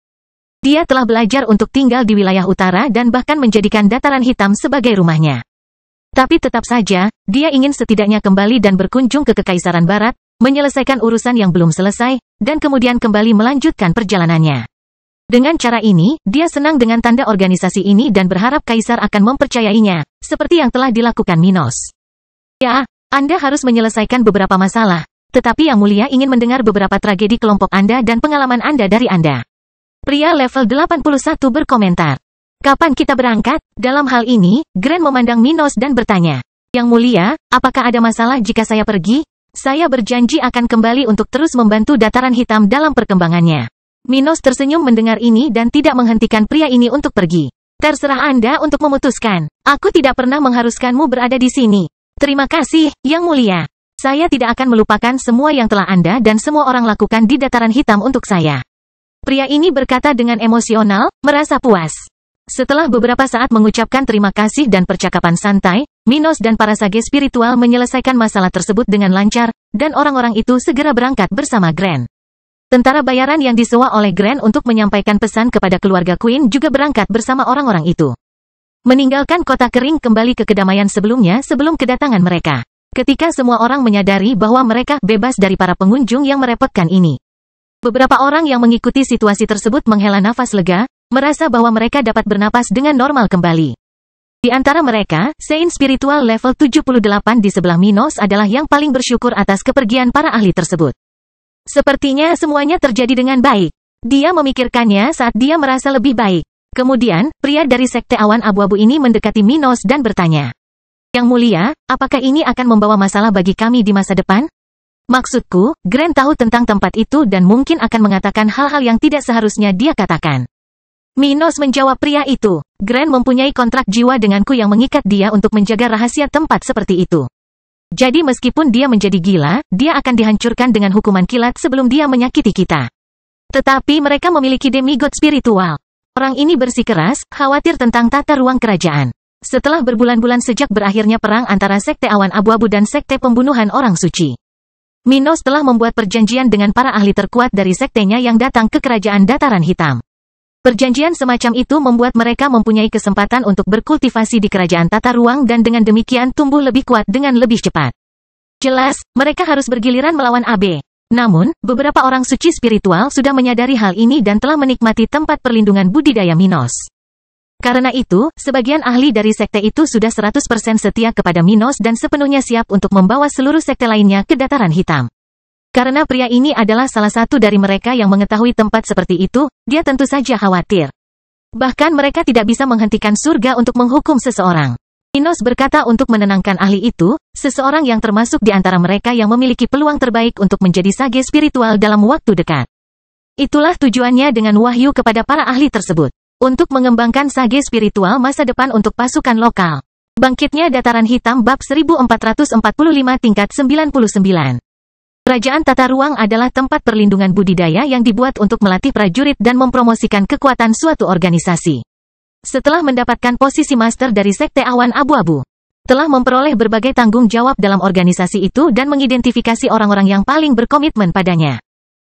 [SPEAKER 1] Dia telah belajar untuk tinggal di wilayah utara dan bahkan menjadikan Dataran Hitam sebagai rumahnya. Tapi tetap saja, dia ingin setidaknya kembali dan berkunjung ke Kekaisaran Barat, menyelesaikan urusan yang belum selesai, dan kemudian kembali melanjutkan perjalanannya. Dengan cara ini, dia senang dengan tanda organisasi ini dan berharap kaisar akan mempercayainya, seperti yang telah dilakukan Minos. Ya, Anda harus menyelesaikan beberapa masalah. Tetapi Yang Mulia ingin mendengar beberapa tragedi kelompok Anda dan pengalaman Anda dari Anda. Pria level 81 berkomentar. Kapan kita berangkat? Dalam hal ini, Grand memandang Minos dan bertanya. Yang Mulia, apakah ada masalah jika saya pergi? Saya berjanji akan kembali untuk terus membantu Dataran Hitam dalam perkembangannya. Minos tersenyum mendengar ini dan tidak menghentikan pria ini untuk pergi. Terserah Anda untuk memutuskan. Aku tidak pernah mengharuskanmu berada di sini. Terima kasih, Yang Mulia. Saya tidak akan melupakan semua yang telah Anda dan semua orang lakukan di Dataran Hitam untuk saya. Pria ini berkata dengan emosional, merasa puas. Setelah beberapa saat mengucapkan terima kasih dan percakapan santai, Minos dan para sage spiritual menyelesaikan masalah tersebut dengan lancar, dan orang-orang itu segera berangkat bersama Grand. Tentara bayaran yang disewa oleh Grand untuk menyampaikan pesan kepada keluarga Queen juga berangkat bersama orang-orang itu. Meninggalkan kota kering kembali ke kedamaian sebelumnya sebelum kedatangan mereka. Ketika semua orang menyadari bahwa mereka bebas dari para pengunjung yang merepotkan ini. Beberapa orang yang mengikuti situasi tersebut menghela nafas lega, merasa bahwa mereka dapat bernapas dengan normal kembali. Di antara mereka, Saint Spiritual level 78 di sebelah Minos adalah yang paling bersyukur atas kepergian para ahli tersebut. Sepertinya semuanya terjadi dengan baik. Dia memikirkannya saat dia merasa lebih baik. Kemudian, pria dari Sekte Awan Abu-Abu ini mendekati Minos dan bertanya. Yang Mulia, apakah ini akan membawa masalah bagi kami di masa depan? Maksudku, Grand tahu tentang tempat itu dan mungkin akan mengatakan hal-hal yang tidak seharusnya dia katakan. Minos menjawab pria itu. Grand mempunyai kontrak jiwa denganku yang mengikat dia untuk menjaga rahasia tempat seperti itu. Jadi meskipun dia menjadi gila, dia akan dihancurkan dengan hukuman kilat sebelum dia menyakiti kita. Tetapi mereka memiliki demigod spiritual. Orang ini bersikeras, khawatir tentang tata ruang kerajaan. Setelah berbulan-bulan sejak berakhirnya perang antara Sekte Awan Abu-Abu dan Sekte Pembunuhan Orang Suci. Minos telah membuat perjanjian dengan para ahli terkuat dari sektenya yang datang ke kerajaan Dataran Hitam. Perjanjian semacam itu membuat mereka mempunyai kesempatan untuk berkultivasi di kerajaan tata ruang dan dengan demikian tumbuh lebih kuat dengan lebih cepat. Jelas, mereka harus bergiliran melawan AB. Namun, beberapa orang suci spiritual sudah menyadari hal ini dan telah menikmati tempat perlindungan budidaya Minos. Karena itu, sebagian ahli dari sekte itu sudah 100% setia kepada Minos dan sepenuhnya siap untuk membawa seluruh sekte lainnya ke Dataran Hitam. Karena pria ini adalah salah satu dari mereka yang mengetahui tempat seperti itu, dia tentu saja khawatir. Bahkan mereka tidak bisa menghentikan surga untuk menghukum seseorang. Minos berkata untuk menenangkan ahli itu, seseorang yang termasuk di antara mereka yang memiliki peluang terbaik untuk menjadi sage spiritual dalam waktu dekat. Itulah tujuannya dengan wahyu kepada para ahli tersebut. Untuk mengembangkan sage spiritual masa depan untuk pasukan lokal. Bangkitnya Dataran Hitam bab 1445 tingkat 99. Kerajaan Tata Ruang adalah tempat perlindungan budidaya yang dibuat untuk melatih prajurit dan mempromosikan kekuatan suatu organisasi. Setelah mendapatkan posisi master dari Sekte Awan Abu-Abu, telah memperoleh berbagai tanggung jawab dalam organisasi itu dan mengidentifikasi orang-orang yang paling berkomitmen padanya.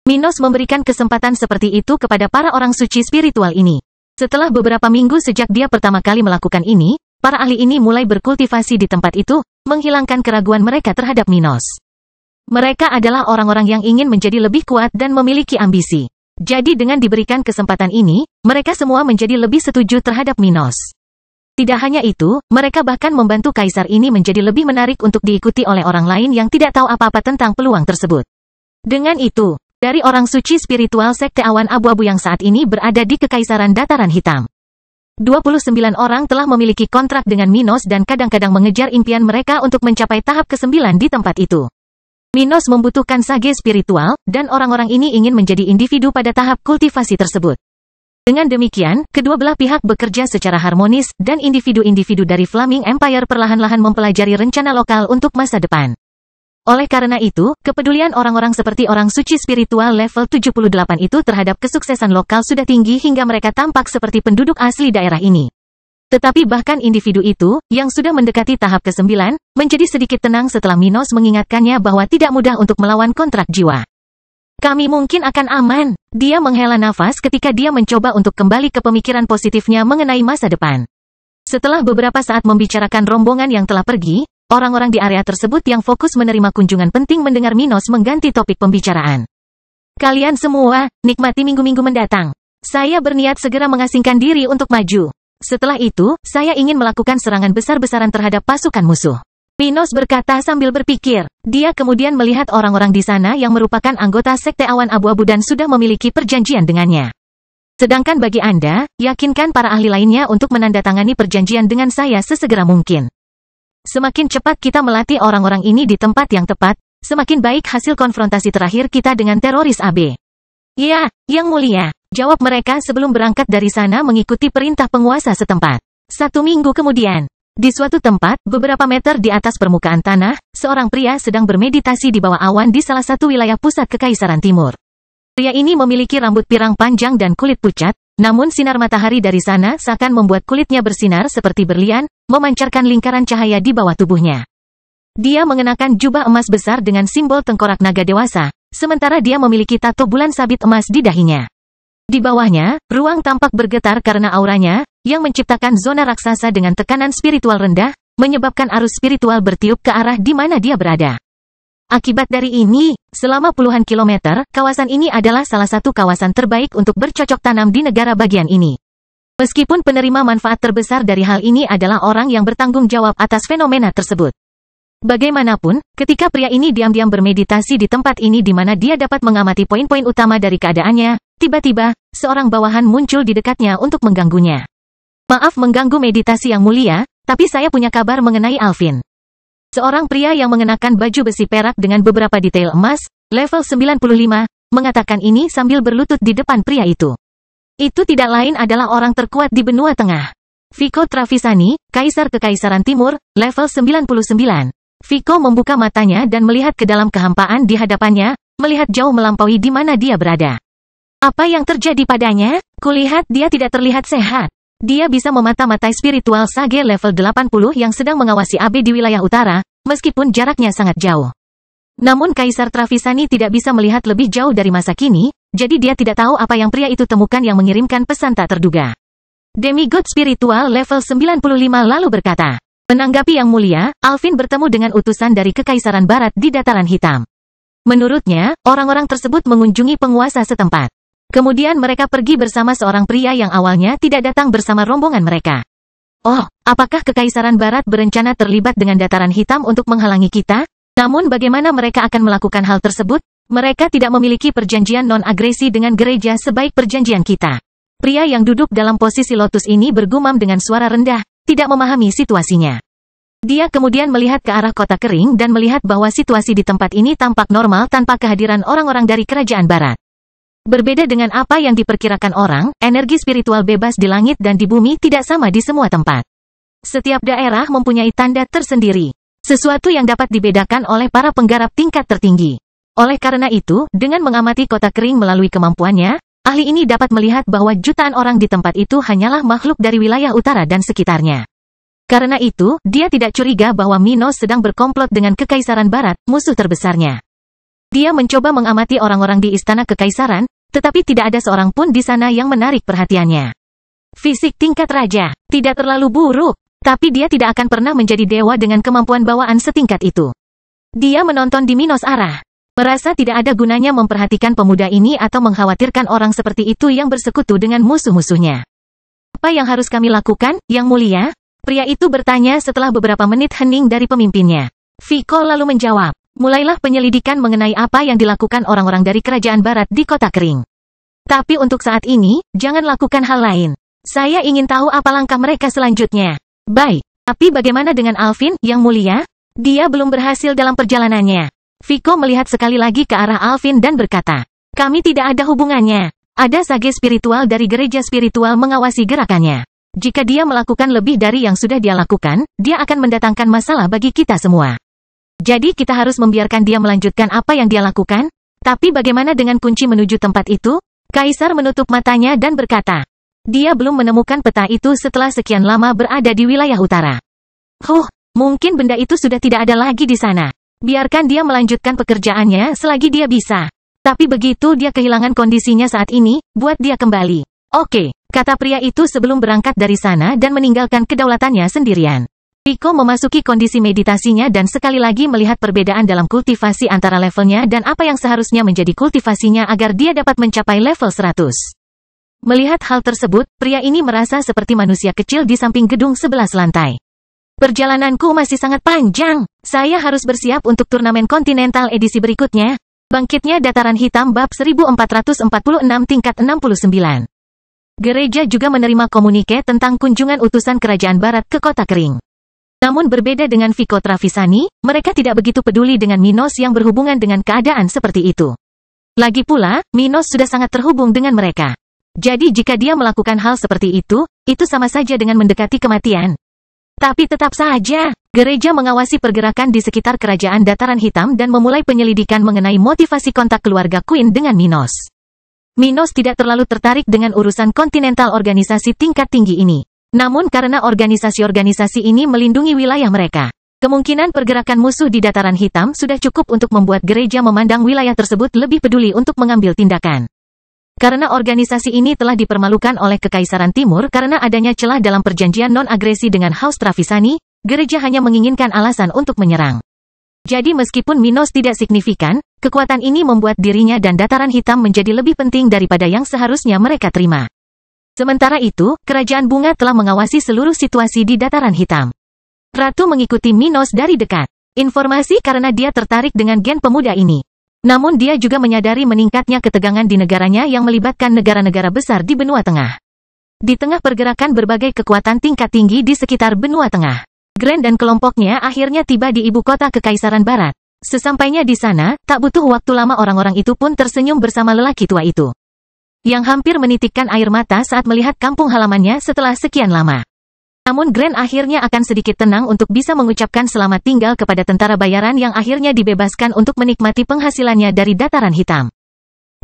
[SPEAKER 1] Minos memberikan kesempatan seperti itu kepada para orang suci spiritual ini. Setelah beberapa minggu sejak dia pertama kali melakukan ini, para ahli ini mulai berkultivasi di tempat itu, menghilangkan keraguan mereka terhadap Minos. Mereka adalah orang-orang yang ingin menjadi lebih kuat dan memiliki ambisi. Jadi dengan diberikan kesempatan ini, mereka semua menjadi lebih setuju terhadap Minos. Tidak hanya itu, mereka bahkan membantu kaisar ini menjadi lebih menarik untuk diikuti oleh orang lain yang tidak tahu apa-apa tentang peluang tersebut. Dengan itu, dari orang suci spiritual Sekte Awan Abu-Abu yang saat ini berada di Kekaisaran Dataran Hitam. 29 orang telah memiliki kontrak dengan Minos dan kadang-kadang mengejar impian mereka untuk mencapai tahap ke-9 di tempat itu. Minos membutuhkan sage spiritual, dan orang-orang ini ingin menjadi individu pada tahap kultivasi tersebut. Dengan demikian, kedua belah pihak bekerja secara harmonis, dan individu-individu dari Flaming Empire perlahan-lahan mempelajari rencana lokal untuk masa depan. Oleh karena itu, kepedulian orang-orang seperti orang suci spiritual level 78 itu terhadap kesuksesan lokal sudah tinggi hingga mereka tampak seperti penduduk asli daerah ini. Tetapi bahkan individu itu, yang sudah mendekati tahap ke-9, menjadi sedikit tenang setelah Minos mengingatkannya bahwa tidak mudah untuk melawan kontrak jiwa. Kami mungkin akan aman. Dia menghela nafas ketika dia mencoba untuk kembali ke pemikiran positifnya mengenai masa depan. Setelah beberapa saat membicarakan rombongan yang telah pergi, orang-orang di area tersebut yang fokus menerima kunjungan penting mendengar Minos mengganti topik pembicaraan. Kalian semua, nikmati minggu-minggu mendatang. Saya berniat segera mengasingkan diri untuk maju. Setelah itu, saya ingin melakukan serangan besar-besaran terhadap pasukan musuh. Minos berkata sambil berpikir. Dia kemudian melihat orang-orang di sana yang merupakan anggota Sekte Awan Abu-Abu dan sudah memiliki perjanjian dengannya. Sedangkan bagi Anda, yakinkan para ahli lainnya untuk menandatangani perjanjian dengan saya sesegera mungkin. Semakin cepat kita melatih orang-orang ini di tempat yang tepat, semakin baik hasil konfrontasi terakhir kita dengan teroris AB. Ya, Yang Mulia, jawab mereka sebelum berangkat dari sana mengikuti perintah penguasa setempat. 1 minggu kemudian, di suatu tempat, beberapa meter di atas permukaan tanah, seorang pria sedang bermeditasi di bawah awan di salah satu wilayah pusat Kekaisaran Timur. Pria ini memiliki rambut pirang panjang dan kulit pucat, namun sinar matahari dari sana seakan membuat kulitnya bersinar seperti berlian, memancarkan lingkaran cahaya di bawah tubuhnya. Dia mengenakan jubah emas besar dengan simbol tengkorak naga dewasa, sementara dia memiliki tato bulan sabit emas di dahinya. Di bawahnya, ruang tampak bergetar karena auranya, yang menciptakan zona raksasa dengan tekanan spiritual rendah, menyebabkan arus spiritual bertiup ke arah di mana dia berada. Akibat dari ini, selama puluhan kilometer, kawasan ini adalah salah satu kawasan terbaik untuk bercocok tanam di negara bagian ini. Meskipun penerima manfaat terbesar dari hal ini adalah orang yang bertanggung jawab atas fenomena tersebut. Bagaimanapun, ketika pria ini diam-diam bermeditasi di tempat ini di mana dia dapat mengamati poin-poin utama dari keadaannya, tiba-tiba, seorang bawahan muncul di dekatnya untuk mengganggunya. Maaf mengganggu meditasi yang mulia, tapi saya punya kabar mengenai Alvin. Seorang pria yang mengenakan baju besi perak dengan beberapa detail emas, level 95, mengatakan ini sambil berlutut di depan pria itu. Itu tidak lain adalah orang terkuat di benua tengah. Vico Travisani, Kaisar Kekaisaran Timur, level 99. Vico membuka matanya dan melihat ke dalam kehampaan di hadapannya, melihat jauh melampaui di mana dia berada. Apa yang terjadi padanya? Kulihat dia tidak terlihat sehat. Dia bisa memata-matai spiritual Sage level 80 yang sedang mengawasi AB di wilayah utara, meskipun jaraknya sangat jauh. Namun Kaisar Travisani tidak bisa melihat lebih jauh dari masa kini, jadi dia tidak tahu apa yang pria itu temukan yang mengirimkan pesan tak terduga. Demigod spiritual level 95 lalu berkata, menanggapi Yang Mulia, Alvin bertemu dengan utusan dari Kekaisaran Barat di Dataran Hitam. Menurutnya, orang-orang tersebut mengunjungi penguasa setempat. Kemudian mereka pergi bersama seorang pria yang awalnya tidak datang bersama rombongan mereka. Oh, apakah Kekaisaran Barat berencana terlibat dengan Dataran Hitam untuk menghalangi kita? Namun bagaimana mereka akan melakukan hal tersebut? Mereka tidak memiliki perjanjian non-agresi dengan gereja sebaik perjanjian kita. Pria yang duduk dalam posisi lotus ini bergumam dengan suara rendah, tidak memahami situasinya. Dia kemudian melihat ke arah kota kering dan melihat bahwa situasi di tempat ini tampak normal tanpa kehadiran orang-orang dari Kerajaan Barat. Berbeda dengan apa yang diperkirakan orang, energi spiritual bebas di langit dan di bumi tidak sama di semua tempat. Setiap daerah mempunyai tanda tersendiri. Sesuatu yang dapat dibedakan oleh para penggarap tingkat tertinggi. Oleh karena itu, dengan mengamati kota kering melalui kemampuannya, ahli ini dapat melihat bahwa jutaan orang di tempat itu hanyalah makhluk dari wilayah utara dan sekitarnya. Karena itu, dia tidak curiga bahwa Minos sedang berkomplot dengan Kekaisaran Barat, musuh terbesarnya. Dia mencoba mengamati orang-orang di Istana Kekaisaran, tetapi tidak ada seorang pun di sana yang menarik perhatiannya. Fisik tingkat raja, tidak terlalu buruk, tapi dia tidak akan pernah menjadi dewa dengan kemampuan bawaan setingkat itu. Dia menonton di Minos arah. Merasa tidak ada gunanya memperhatikan pemuda ini atau mengkhawatirkan orang seperti itu yang bersekutu dengan musuh-musuhnya. Apa yang harus kami lakukan, Yang Mulia? Pria itu bertanya setelah beberapa menit hening dari pemimpinnya. Vico lalu menjawab. Mulailah penyelidikan mengenai apa yang dilakukan orang-orang dari Kerajaan Barat di kota kering. Tapi untuk saat ini, jangan lakukan hal lain. Saya ingin tahu apa langkah mereka selanjutnya. Baik, tapi bagaimana dengan Alvin, Yang Mulia? Dia belum berhasil dalam perjalanannya. Vico melihat sekali lagi ke arah Alvin dan berkata, kami tidak ada hubungannya. Ada sage spiritual dari gereja spiritual mengawasi gerakannya. Jika dia melakukan lebih dari yang sudah dia lakukan, dia akan mendatangkan masalah bagi kita semua. Jadi kita harus membiarkan dia melanjutkan apa yang dia lakukan? Tapi bagaimana dengan kunci menuju tempat itu? Kaisar menutup matanya dan berkata, dia belum menemukan peta itu setelah sekian lama berada di wilayah utara. Mungkin benda itu sudah tidak ada lagi di sana. Biarkan dia melanjutkan pekerjaannya selagi dia bisa. Tapi begitu dia kehilangan kondisinya saat ini, buat dia kembali. Oke, kata pria itu sebelum berangkat dari sana dan meninggalkan kedaulatannya sendirian. Vico memasuki kondisi meditasinya dan sekali lagi melihat perbedaan dalam kultivasi antara levelnya dan apa yang seharusnya menjadi kultivasinya agar dia dapat mencapai level 100. Melihat hal tersebut, pria ini merasa seperti manusia kecil di samping gedung 11 lantai. Perjalananku masih sangat panjang. Saya harus bersiap untuk turnamen kontinental edisi berikutnya. Bangkitnya Dataran Hitam bab 1446 tingkat 69. Gereja juga menerima komunike tentang kunjungan utusan kerajaan barat ke kota kering. Namun berbeda dengan Vico Travisani, mereka tidak begitu peduli dengan Minos yang berhubungan dengan keadaan seperti itu. Lagi pula, Minos sudah sangat terhubung dengan mereka. Jadi jika dia melakukan hal seperti itu sama saja dengan mendekati kematian. Tapi tetap saja, gereja mengawasi pergerakan di sekitar kerajaan Dataran Hitam dan memulai penyelidikan mengenai motivasi kontak keluarga Queen dengan Minos. Minos tidak terlalu tertarik dengan urusan kontinental organisasi tingkat tinggi ini. Namun karena organisasi-organisasi ini melindungi wilayah mereka, kemungkinan pergerakan musuh di Dataran Hitam sudah cukup untuk membuat gereja memandang wilayah tersebut lebih peduli untuk mengambil tindakan. Karena organisasi ini telah dipermalukan oleh Kekaisaran Timur karena adanya celah dalam perjanjian non-agresi dengan Haus Travisani, gereja hanya menginginkan alasan untuk menyerang. Jadi meskipun Minos tidak signifikan, kekuatan ini membuat dirinya dan Dataran Hitam menjadi lebih penting daripada yang seharusnya mereka terima. Sementara itu, Kerajaan Bunga telah mengawasi seluruh situasi di Dataran Hitam. Ratu mengikuti Minos dari dekat. Informasi karena dia tertarik dengan gen pemuda ini. Namun dia juga menyadari meningkatnya ketegangan di negaranya yang melibatkan negara-negara besar di benua tengah. Di tengah pergerakan berbagai kekuatan tingkat tinggi di sekitar benua tengah, Grand dan kelompoknya akhirnya tiba di ibu kota Kekaisaran Barat. Sesampainya di sana, tak butuh waktu lama orang-orang itu pun tersenyum bersama lelaki tua itu, yang hampir menitikkan air mata saat melihat kampung halamannya setelah sekian lama. Namun Grand akhirnya akan sedikit tenang untuk bisa mengucapkan selamat tinggal kepada tentara bayaran yang akhirnya dibebaskan untuk menikmati penghasilannya dari Dataran Hitam.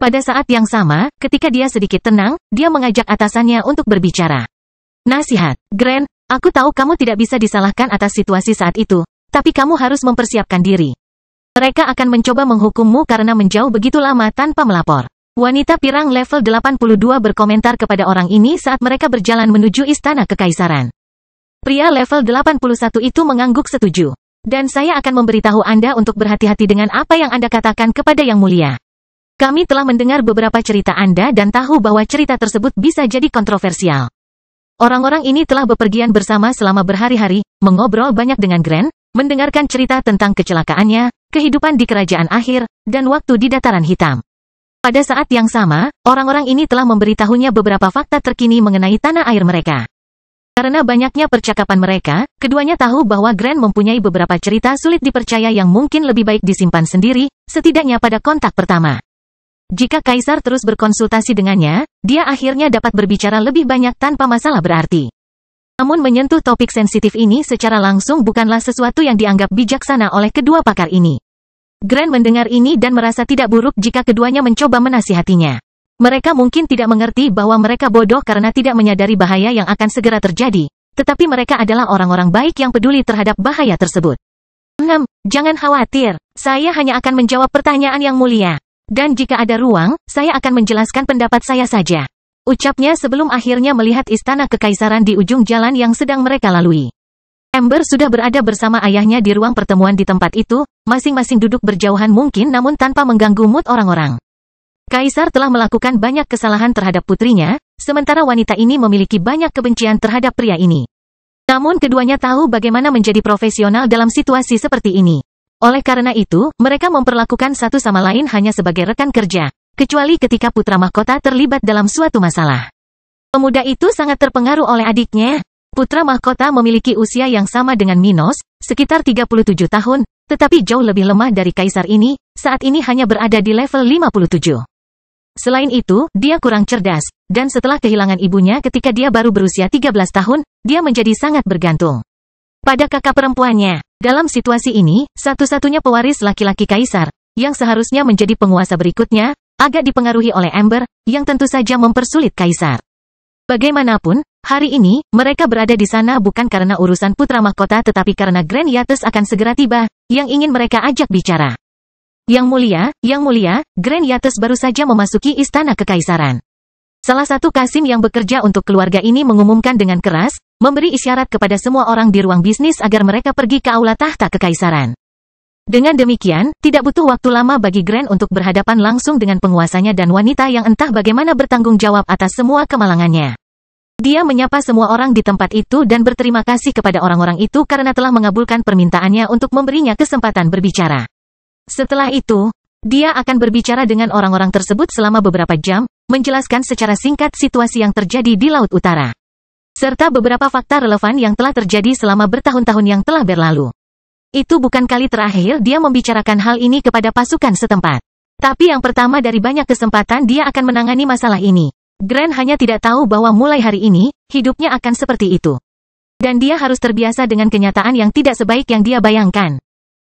[SPEAKER 1] Pada saat yang sama, ketika dia sedikit tenang, dia mengajak atasannya untuk berbicara. Nasihat, Grand, aku tahu kamu tidak bisa disalahkan atas situasi saat itu, tapi kamu harus mempersiapkan diri. Mereka akan mencoba menghukummu karena menjauh begitu lama tanpa melapor. Wanita pirang level 82 berkomentar kepada orang ini saat mereka berjalan menuju istana kekaisaran. Pria level 81 itu mengangguk setuju. Dan saya akan memberitahu Anda untuk berhati-hati dengan apa yang Anda katakan kepada Yang Mulia. Kami telah mendengar beberapa cerita Anda dan tahu bahwa cerita tersebut bisa jadi kontroversial. Orang-orang ini telah bepergian bersama selama berhari-hari, mengobrol banyak dengan Grand, mendengarkan cerita tentang kecelakaannya, kehidupan di kerajaan akhir, dan waktu di Dataran Hitam. Pada saat yang sama, orang-orang ini telah memberitahunya beberapa fakta terkini mengenai tanah air mereka. Karena banyaknya percakapan mereka, keduanya tahu bahwa Grand mempunyai beberapa cerita sulit dipercaya yang mungkin lebih baik disimpan sendiri, setidaknya pada kontak pertama. Jika Kaisar terus berkonsultasi dengannya, dia akhirnya dapat berbicara lebih banyak tanpa masalah berarti. Namun menyentuh topik sensitif ini secara langsung bukanlah sesuatu yang dianggap bijaksana oleh kedua pakar ini. Grand mendengar ini dan merasa tidak buruk jika keduanya mencoba menasihatinya. Mereka mungkin tidak mengerti bahwa mereka bodoh karena tidak menyadari bahaya yang akan segera terjadi, tetapi mereka adalah orang-orang baik yang peduli terhadap bahaya tersebut. 6. Jangan khawatir, saya hanya akan menjawab pertanyaan Yang Mulia. Dan jika ada ruang, saya akan menjelaskan pendapat saya saja. Ucapnya sebelum akhirnya melihat istana kekaisaran di ujung jalan yang sedang mereka lalui. Amber sudah berada bersama ayahnya di ruang pertemuan di tempat itu, masing-masing duduk berjauhan mungkin namun tanpa mengganggu mood orang-orang. Kaisar telah melakukan banyak kesalahan terhadap putrinya, sementara wanita ini memiliki banyak kebencian terhadap pria ini. Namun keduanya tahu bagaimana menjadi profesional dalam situasi seperti ini. Oleh karena itu, mereka memperlakukan satu sama lain hanya sebagai rekan kerja, kecuali ketika putra mahkota terlibat dalam suatu masalah. Pemuda itu sangat terpengaruh oleh adiknya. Putra mahkota memiliki usia yang sama dengan Minos, sekitar 37 tahun, tetapi jauh lebih lemah dari kaisar ini, saat ini hanya berada di level 57. Selain itu, dia kurang cerdas, dan setelah kehilangan ibunya ketika dia baru berusia 13 tahun, dia menjadi sangat bergantung pada kakak perempuannya. Dalam situasi ini, satu-satunya pewaris laki-laki kaisar, yang seharusnya menjadi penguasa berikutnya, agak dipengaruhi oleh Amber, yang tentu saja mempersulit kaisar. Bagaimanapun, hari ini, mereka berada di sana bukan karena urusan putra mahkota tetapi karena Grand Yates akan segera tiba, yang ingin mereka ajak bicara. Yang Mulia, Grand Yates baru saja memasuki istana kekaisaran. Salah satu kasim yang bekerja untuk keluarga ini mengumumkan dengan keras, memberi isyarat kepada semua orang di ruang bisnis agar mereka pergi ke aula tahta kekaisaran. Dengan demikian, tidak butuh waktu lama bagi Grand untuk berhadapan langsung dengan penguasanya dan wanita yang entah bagaimana bertanggung jawab atas semua kemalangannya. Dia menyapa semua orang di tempat itu dan berterima kasih kepada orang-orang itu karena telah mengabulkan permintaannya untuk memberinya kesempatan berbicara. Setelah itu, dia akan berbicara dengan orang-orang tersebut selama beberapa jam, menjelaskan secara singkat situasi yang terjadi di Laut Utara, serta beberapa fakta relevan yang telah terjadi selama bertahun-tahun yang telah berlalu. Itu bukan kali terakhir dia membicarakan hal ini kepada pasukan setempat. Tapi yang pertama dari banyak kesempatan dia akan menangani masalah ini. Grant hanya tidak tahu bahwa mulai hari ini, hidupnya akan seperti itu. Dan dia harus terbiasa dengan kenyataan yang tidak sebaik yang dia bayangkan.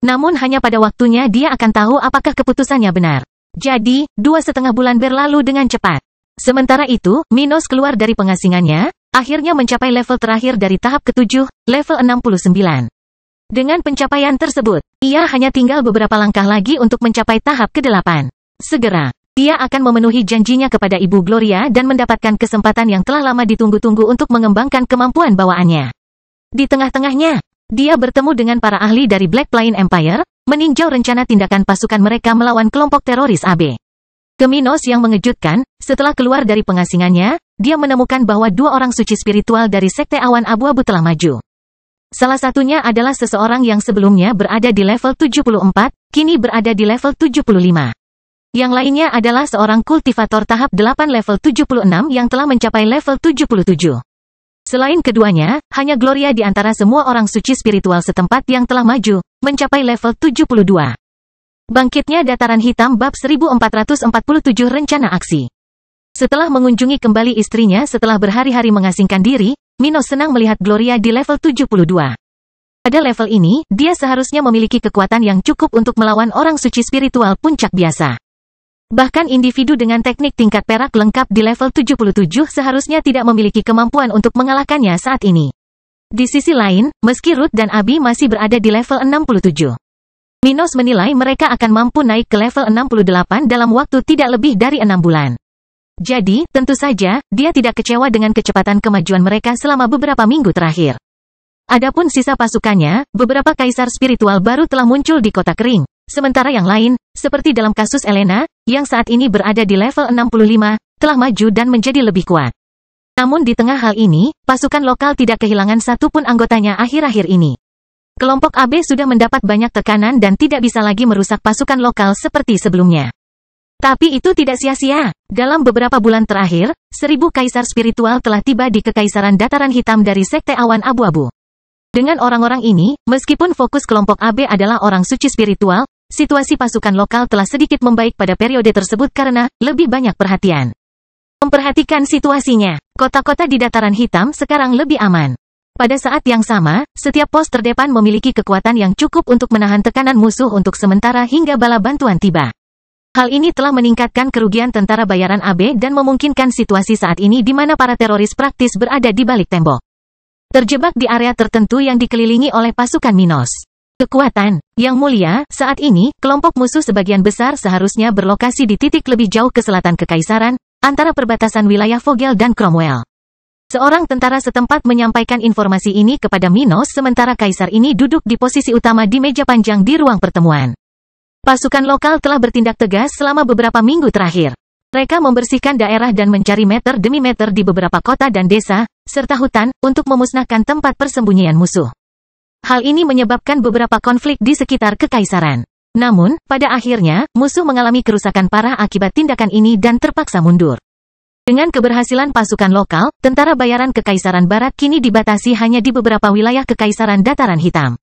[SPEAKER 1] Namun hanya pada waktunya dia akan tahu apakah keputusannya benar. Jadi, 2,5 bulan berlalu dengan cepat. Sementara itu, Minos keluar dari pengasingannya, akhirnya mencapai level terakhir dari tahap ke-7, level 69. Dengan pencapaian tersebut, ia hanya tinggal beberapa langkah lagi untuk mencapai tahap ke-8. Segera, dia akan memenuhi janjinya kepada Ibu Gloria dan mendapatkan kesempatan yang telah lama ditunggu-tunggu untuk mengembangkan kemampuan bawaannya. Di tengah-tengahnya, dia bertemu dengan para ahli dari Black Plain Empire, meninjau rencana tindakan pasukan mereka melawan kelompok teroris AB. Ke Minos yang mengejutkan, setelah keluar dari pengasingannya, dia menemukan bahwa 2 orang suci spiritual dari Sekte Awan Abu-Abu telah maju. Salah satunya adalah seseorang yang sebelumnya berada di level 74, kini berada di level 75. Yang lainnya adalah seorang kultivator tahap 8 level 76 yang telah mencapai level 77. Selain keduanya, hanya Gloria di antara semua orang suci spiritual setempat yang telah maju, mencapai level 72. Bangkitnya Dataran Hitam bab 1447 rencana aksi. Setelah mengunjungi kembali istrinya setelah berhari-hari mengasingkan diri, Minos senang melihat Gloria di level 72. Pada level ini, dia seharusnya memiliki kekuatan yang cukup untuk melawan orang suci spiritual puncak biasa. Bahkan individu dengan teknik tingkat perak lengkap di level 77 seharusnya tidak memiliki kemampuan untuk mengalahkannya saat ini. Di sisi lain, meski Ruth dan Abi masih berada di level 67. Minos menilai mereka akan mampu naik ke level 68 dalam waktu tidak lebih dari 6 bulan. Jadi, tentu saja, dia tidak kecewa dengan kecepatan kemajuan mereka selama beberapa minggu terakhir. Adapun sisa pasukannya, beberapa kaisar spiritual baru telah muncul di kota kering. Sementara yang lain, seperti dalam kasus Elena, yang saat ini berada di level 65, telah maju dan menjadi lebih kuat. Namun di tengah hal ini, pasukan lokal tidak kehilangan satupun anggotanya akhir-akhir ini. Kelompok AB sudah mendapat banyak tekanan dan tidak bisa lagi merusak pasukan lokal seperti sebelumnya. Tapi itu tidak sia-sia. Dalam beberapa bulan terakhir, 1000 kaisar spiritual telah tiba di Kekaisaran Dataran Hitam dari Sekte Awan Abu-Abu. Dengan orang-orang ini, meskipun fokus kelompok AB adalah orang suci spiritual, situasi pasukan lokal telah sedikit membaik pada periode tersebut karena lebih banyak perhatian. Memperhatikan situasinya, kota-kota di Dataran Hitam sekarang lebih aman. Pada saat yang sama, setiap pos terdepan memiliki kekuatan yang cukup untuk menahan tekanan musuh untuk sementara hingga bala bantuan tiba. Hal ini telah meningkatkan kerugian tentara bayaran AB dan memungkinkan situasi saat ini di mana para teroris praktis berada di balik tembok. Terjebak di area tertentu yang dikelilingi oleh pasukan Minos. Kekuatan yang mulia, saat ini, kelompok musuh sebagian besar seharusnya berlokasi di titik lebih jauh ke selatan Kekaisaran, antara perbatasan wilayah Vogel dan Cromwell. Seorang tentara setempat menyampaikan informasi ini kepada Minos sementara kaisar ini duduk di posisi utama di meja panjang di ruang pertemuan. Pasukan lokal telah bertindak tegas selama beberapa minggu terakhir. Mereka membersihkan daerah dan mencari meter demi meter di beberapa kota dan desa, serta hutan, untuk memusnahkan tempat persembunyian musuh. Hal ini menyebabkan beberapa konflik di sekitar Kekaisaran. Namun, pada akhirnya, musuh mengalami kerusakan parah akibat tindakan ini dan terpaksa mundur. Dengan keberhasilan pasukan lokal, tentara bayaran Kekaisaran Barat kini dibatasi hanya di beberapa wilayah Kekaisaran Dataran Hitam.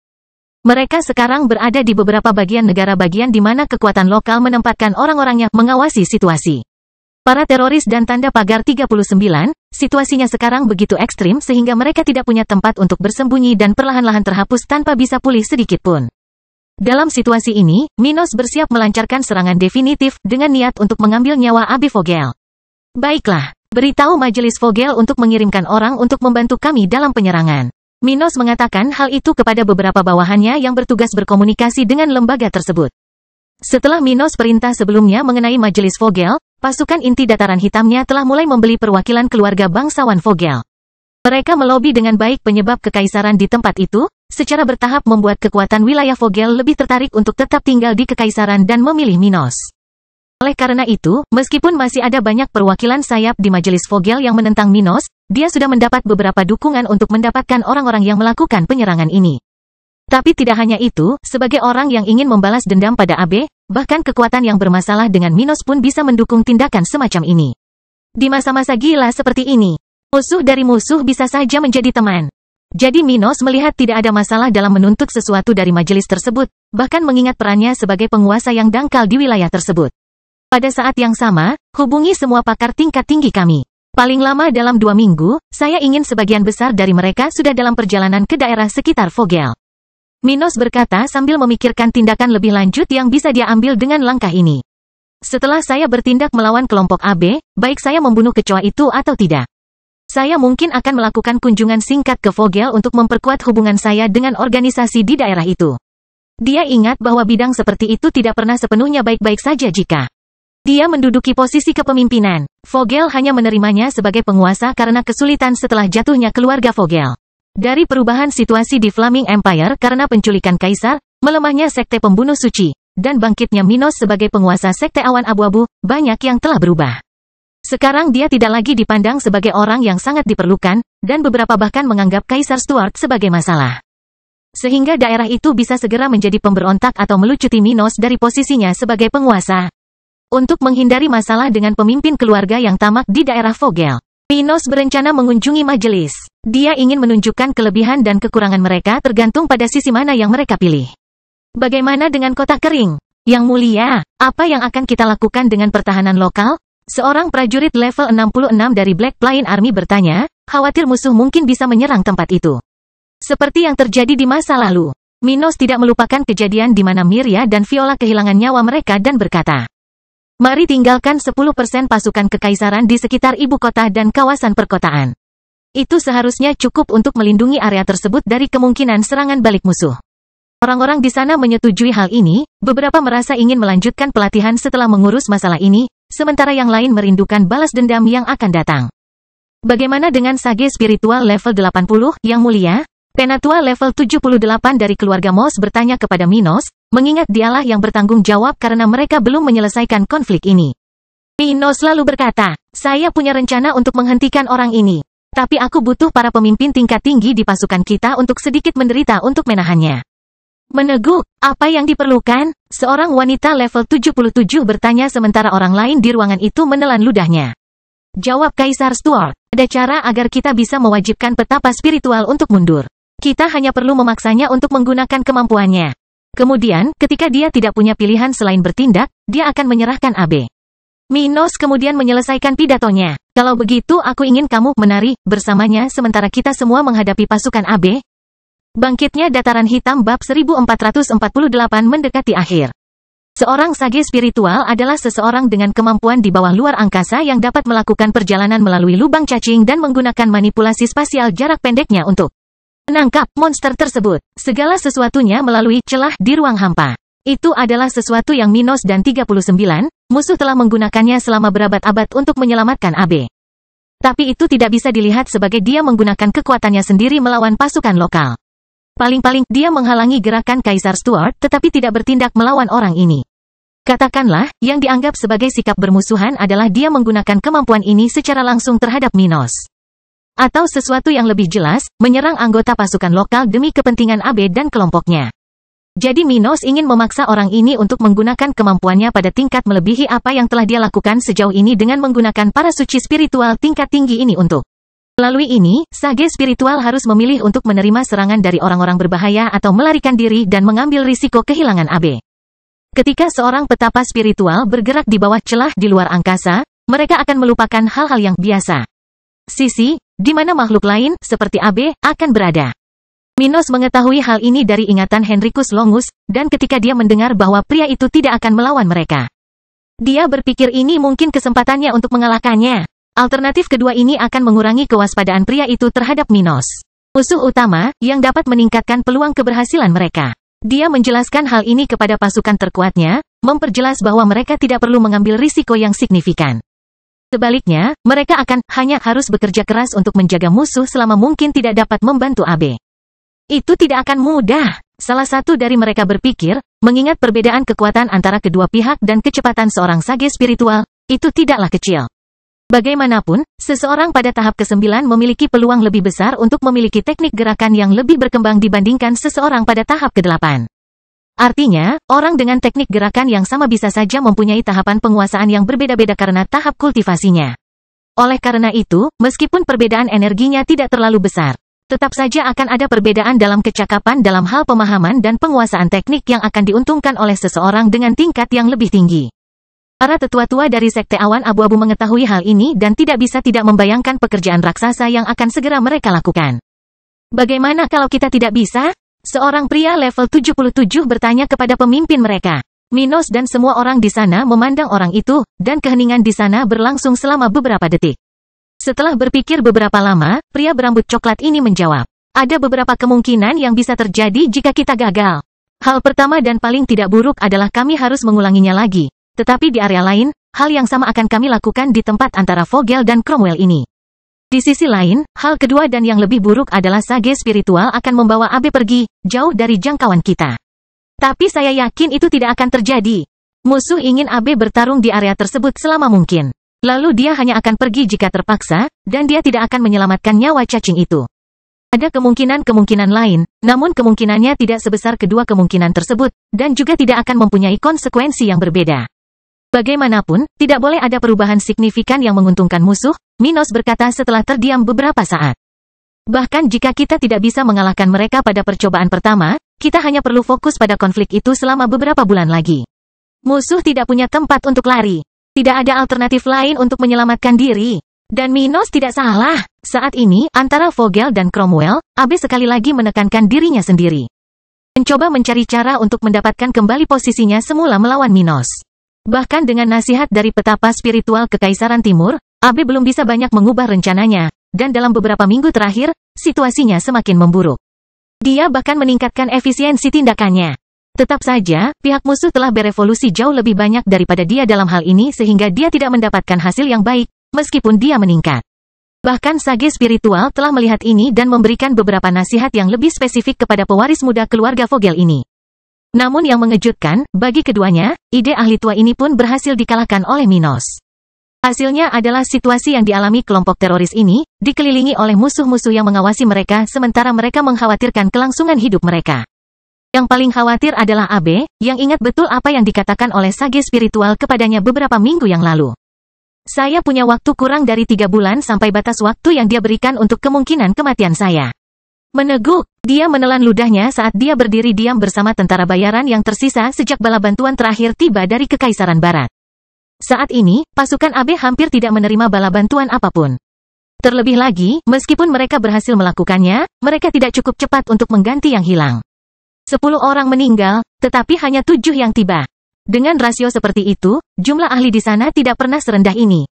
[SPEAKER 1] Mereka sekarang berada di beberapa bagian negara bagian di mana kekuatan lokal menempatkan orang-orangnya mengawasi situasi. Para teroris dan tanda pagar 39, situasinya sekarang begitu ekstrim sehingga mereka tidak punya tempat untuk bersembunyi dan perlahan-lahan terhapus tanpa bisa pulih sedikit pun. Dalam situasi ini, Minos bersiap melancarkan serangan definitif dengan niat untuk mengambil nyawa Abi Vogel. Baiklah, beritahu Majelis Vogel untuk mengirimkan orang untuk membantu kami dalam penyerangan. Minos mengatakan hal itu kepada beberapa bawahannya yang bertugas berkomunikasi dengan lembaga tersebut. Setelah Minos perintah sebelumnya mengenai Majelis Vogel, pasukan inti Dataran Hitamnya telah mulai membeli perwakilan keluarga bangsawan Vogel. Mereka melobi dengan baik penyebab kekaisaran di tempat itu, secara bertahap membuat kekuatan wilayah Vogel lebih tertarik untuk tetap tinggal di kekaisaran dan memilih Minos. Oleh karena itu, meskipun masih ada banyak perwakilan sayap di Majelis Vogel yang menentang Minos, dia sudah mendapat beberapa dukungan untuk mendapatkan orang-orang yang melakukan penyerangan ini. Tapi tidak hanya itu, sebagai orang yang ingin membalas dendam pada Abe, bahkan kekuatan yang bermasalah dengan Minos pun bisa mendukung tindakan semacam ini. Di masa-masa gila seperti ini, musuh dari musuh bisa saja menjadi teman. Jadi Minos melihat tidak ada masalah dalam menuntut sesuatu dari majelis tersebut, bahkan mengingat perannya sebagai penguasa yang dangkal di wilayah tersebut. Pada saat yang sama, hubungi semua pakar tingkat tinggi kami. Paling lama dalam 2 minggu, saya ingin sebagian besar dari mereka sudah dalam perjalanan ke daerah sekitar Vogel. Minos berkata sambil memikirkan tindakan lebih lanjut yang bisa dia ambil dengan langkah ini. Setelah saya bertindak melawan kelompok AB, baik saya membunuh kecoa itu atau tidak. Saya mungkin akan melakukan kunjungan singkat ke Vogel untuk memperkuat hubungan saya dengan organisasi di daerah itu. Dia ingat bahwa bidang seperti itu tidak pernah sepenuhnya baik-baik saja jika dia menduduki posisi kepemimpinan. Vogel hanya menerimanya sebagai penguasa karena kesulitan setelah jatuhnya keluarga Vogel. Dari perubahan situasi di Flaming Empire karena penculikan kaisar, melemahnya sekte pembunuh suci, dan bangkitnya Minos sebagai penguasa sekte awan abu-abu, banyak yang telah berubah. Sekarang dia tidak lagi dipandang sebagai orang yang sangat diperlukan, dan beberapa bahkan menganggap Kaisar Stuart sebagai masalah. Sehingga daerah itu bisa segera menjadi pemberontak atau melucuti Minos dari posisinya sebagai penguasa. Untuk menghindari masalah dengan pemimpin keluarga yang tamak di daerah Vogel, Minos berencana mengunjungi majelis. Dia ingin menunjukkan kelebihan dan kekurangan mereka tergantung pada sisi mana yang mereka pilih. Bagaimana dengan kota kering? Yang mulia, apa yang akan kita lakukan dengan pertahanan lokal? Seorang prajurit level 66 dari Black Plain Army bertanya, khawatir musuh mungkin bisa menyerang tempat itu. Seperti yang terjadi di masa lalu, Minos tidak melupakan kejadian di mana Miria dan Viola kehilangan nyawa mereka dan berkata, mari tinggalkan 10% pasukan kekaisaran di sekitar ibu kota dan kawasan perkotaan. Itu seharusnya cukup untuk melindungi area tersebut dari kemungkinan serangan balik musuh. Orang-orang di sana menyetujui hal ini, beberapa merasa ingin melanjutkan pelatihan setelah mengurus masalah ini, sementara yang lain merindukan balas dendam yang akan datang. Bagaimana dengan sage spiritual level 80, yang mulia? Penatua level 78 dari keluarga Moss bertanya kepada Minos, mengingat dialah yang bertanggung jawab karena mereka belum menyelesaikan konflik ini. Minos lalu berkata, saya punya rencana untuk menghentikan orang ini. Tapi aku butuh para pemimpin tingkat tinggi di pasukan kita untuk sedikit menderita untuk menahannya. Meneguk, apa yang diperlukan? Seorang wanita level 77 bertanya sementara orang lain di ruangan itu menelan ludahnya. Jawab Kaisar Stuart, ada cara agar kita bisa mewajibkan petapa spiritual untuk mundur. Kita hanya perlu memaksanya untuk menggunakan kemampuannya. Kemudian, ketika dia tidak punya pilihan selain bertindak, dia akan menyerahkan AB. Minos kemudian menyelesaikan pidatonya. Kalau begitu aku ingin kamu menari bersamanya sementara kita semua menghadapi pasukan AB. Bangkitnya dataran hitam bab 1448 mendekati akhir. Seorang sage spiritual adalah seseorang dengan kemampuan di bawah luar angkasa yang dapat melakukan perjalanan melalui lubang cacing dan menggunakan manipulasi spasial jarak pendeknya untuk menangkap monster tersebut. Segala sesuatunya melalui celah di ruang hampa. Itu adalah sesuatu yang Minos dan 39 musuh telah menggunakannya selama berabad-abad untuk menyelamatkan AB. Tapi itu tidak bisa dilihat sebagai dia menggunakan kekuatannya sendiri melawan pasukan lokal. Paling-paling, dia menghalangi gerakan Kaisar Stuart tetapi tidak bertindak melawan orang ini. Katakanlah, yang dianggap sebagai sikap bermusuhan adalah dia menggunakan kemampuan ini secara langsung terhadap Minos. Atau sesuatu yang lebih jelas, menyerang anggota pasukan lokal demi kepentingan AB dan kelompoknya. Jadi Minos ingin memaksa orang ini untuk menggunakan kemampuannya pada tingkat melebihi apa yang telah dia lakukan sejauh ini dengan menggunakan para suci spiritual tingkat tinggi ini untuk. Melalui ini, sage spiritual harus memilih untuk menerima serangan dari orang-orang berbahaya atau melarikan diri dan mengambil risiko kehilangan AB. Ketika seorang petapa spiritual bergerak di bawah celah di luar angkasa, mereka akan melupakan hal-hal yang biasa. Sisi, di mana makhluk lain, seperti AB, akan berada. Minos mengetahui hal ini dari ingatan Henricus Longus, dan ketika dia mendengar bahwa pria itu tidak akan melawan mereka. Dia berpikir ini mungkin kesempatannya untuk mengalahkannya. Alternatif kedua ini akan mengurangi kewaspadaan pria itu terhadap Minos. Musuh utama, yang dapat meningkatkan peluang keberhasilan mereka. Dia menjelaskan hal ini kepada pasukan terkuatnya, memperjelas bahwa mereka tidak perlu mengambil risiko yang signifikan. Sebaliknya, mereka akan hanya harus bekerja keras untuk menjaga musuh selama mungkin tidak dapat membantu AB. Itu tidak akan mudah. Salah satu dari mereka berpikir, mengingat perbedaan kekuatan antara kedua pihak dan kecepatan seorang sage spiritual, itu tidaklah kecil. Bagaimanapun, seseorang pada tahap ke-9 memiliki peluang lebih besar untuk memiliki teknik gerakan yang lebih berkembang dibandingkan seseorang pada tahap ke-8. Artinya, orang dengan teknik gerakan yang sama bisa saja mempunyai tahapan penguasaan yang berbeda-beda karena tahap kultivasinya. Oleh karena itu, meskipun perbedaan energinya tidak terlalu besar, tetap saja akan ada perbedaan dalam kecakapan dalam hal pemahaman dan penguasaan teknik yang akan diuntungkan oleh seseorang dengan tingkat yang lebih tinggi. Para tetua-tua dari Sekte Awan Abu-Abu mengetahui hal ini dan tidak bisa tidak membayangkan pekerjaan raksasa yang akan segera mereka lakukan. Bagaimana kalau kita tidak bisa? Seorang pria level 77 bertanya kepada pemimpin mereka. Minos dan semua orang di sana memandang orang itu, dan keheningan di sana berlangsung selama beberapa detik. Setelah berpikir beberapa lama, pria berambut coklat ini menjawab. Ada beberapa kemungkinan yang bisa terjadi jika kita gagal. Hal pertama dan paling tidak buruk adalah kami harus mengulanginya lagi. Tetapi di area lain, hal yang sama akan kami lakukan di tempat antara Vogel dan Cromwell ini. Di sisi lain, hal kedua dan yang lebih buruk adalah sage spiritual akan membawa Abe pergi, jauh dari jangkauan kita. Tapi saya yakin itu tidak akan terjadi. Musuh ingin Abe bertarung di area tersebut selama mungkin. Lalu dia hanya akan pergi jika terpaksa, dan dia tidak akan menyelamatkan nyawa cacing itu. Ada kemungkinan-kemungkinan lain, namun kemungkinannya tidak sebesar kedua kemungkinan tersebut, dan juga tidak akan mempunyai konsekuensi yang berbeda. Bagaimanapun, tidak boleh ada perubahan signifikan yang menguntungkan musuh, Minos berkata setelah terdiam beberapa saat. Bahkan jika kita tidak bisa mengalahkan mereka pada percobaan pertama, kita hanya perlu fokus pada konflik itu selama beberapa bulan lagi. Musuh tidak punya tempat untuk lari. Tidak ada alternatif lain untuk menyelamatkan diri. Dan Minos tidak salah. Saat ini, antara Vogel dan Cromwell, Abe sekali lagi menekankan dirinya sendiri. Mencoba mencari cara untuk mendapatkan kembali posisinya semula melawan Minos. Bahkan dengan nasihat dari petapa spiritual Kekaisaran Timur, Abe belum bisa banyak mengubah rencananya, dan dalam beberapa minggu terakhir, situasinya semakin memburuk. Dia bahkan meningkatkan efisiensi tindakannya. Tetap saja, pihak musuh telah berevolusi jauh lebih banyak daripada dia dalam hal ini sehingga dia tidak mendapatkan hasil yang baik, meskipun dia meningkat. Bahkan sage spiritual telah melihat ini dan memberikan beberapa nasihat yang lebih spesifik kepada pewaris muda keluarga Vogel ini. Namun yang mengejutkan, bagi keduanya, ide ahli tua ini pun berhasil dikalahkan oleh Minos. Hasilnya adalah situasi yang dialami kelompok teroris ini, dikelilingi oleh musuh-musuh yang mengawasi mereka sementara mereka mengkhawatirkan kelangsungan hidup mereka. Yang paling khawatir adalah Abe, yang ingat betul apa yang dikatakan oleh sage spiritual kepadanya beberapa minggu yang lalu. Saya punya waktu kurang dari 3 bulan sampai batas waktu yang dia berikan untuk kemungkinan kematian saya. Meneguk, dia menelan ludahnya saat dia berdiri diam bersama tentara bayaran yang tersisa sejak bala bantuan terakhir tiba dari Kekaisaran Barat. Saat ini, pasukan Abe hampir tidak menerima bala bantuan apapun. Terlebih lagi, meskipun mereka berhasil melakukannya, mereka tidak cukup cepat untuk mengganti yang hilang. 10 orang meninggal, tetapi hanya 7 yang tiba. Dengan rasio seperti itu, jumlah ahli di sana tidak pernah serendah ini.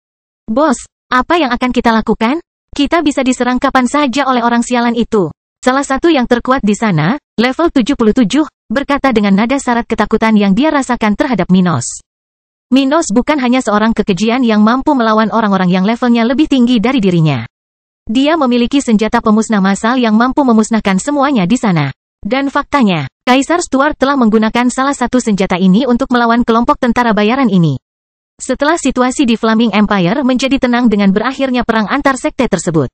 [SPEAKER 1] Bos, apa yang akan kita lakukan? Kita bisa diserang kapan saja oleh orang sialan itu. Salah satu yang terkuat di sana, level 77, berkata dengan nada syarat ketakutan yang dia rasakan terhadap Minos. Minos bukan hanya seorang kekejian yang mampu melawan orang-orang yang levelnya lebih tinggi dari dirinya. Dia memiliki senjata pemusnah massal yang mampu memusnahkan semuanya di sana. Dan faktanya, Kaisar Stuart telah menggunakan salah satu senjata ini untuk melawan kelompok tentara bayaran ini. Setelah situasi di Flaming Empire menjadi tenang dengan berakhirnya perang antar sekte tersebut,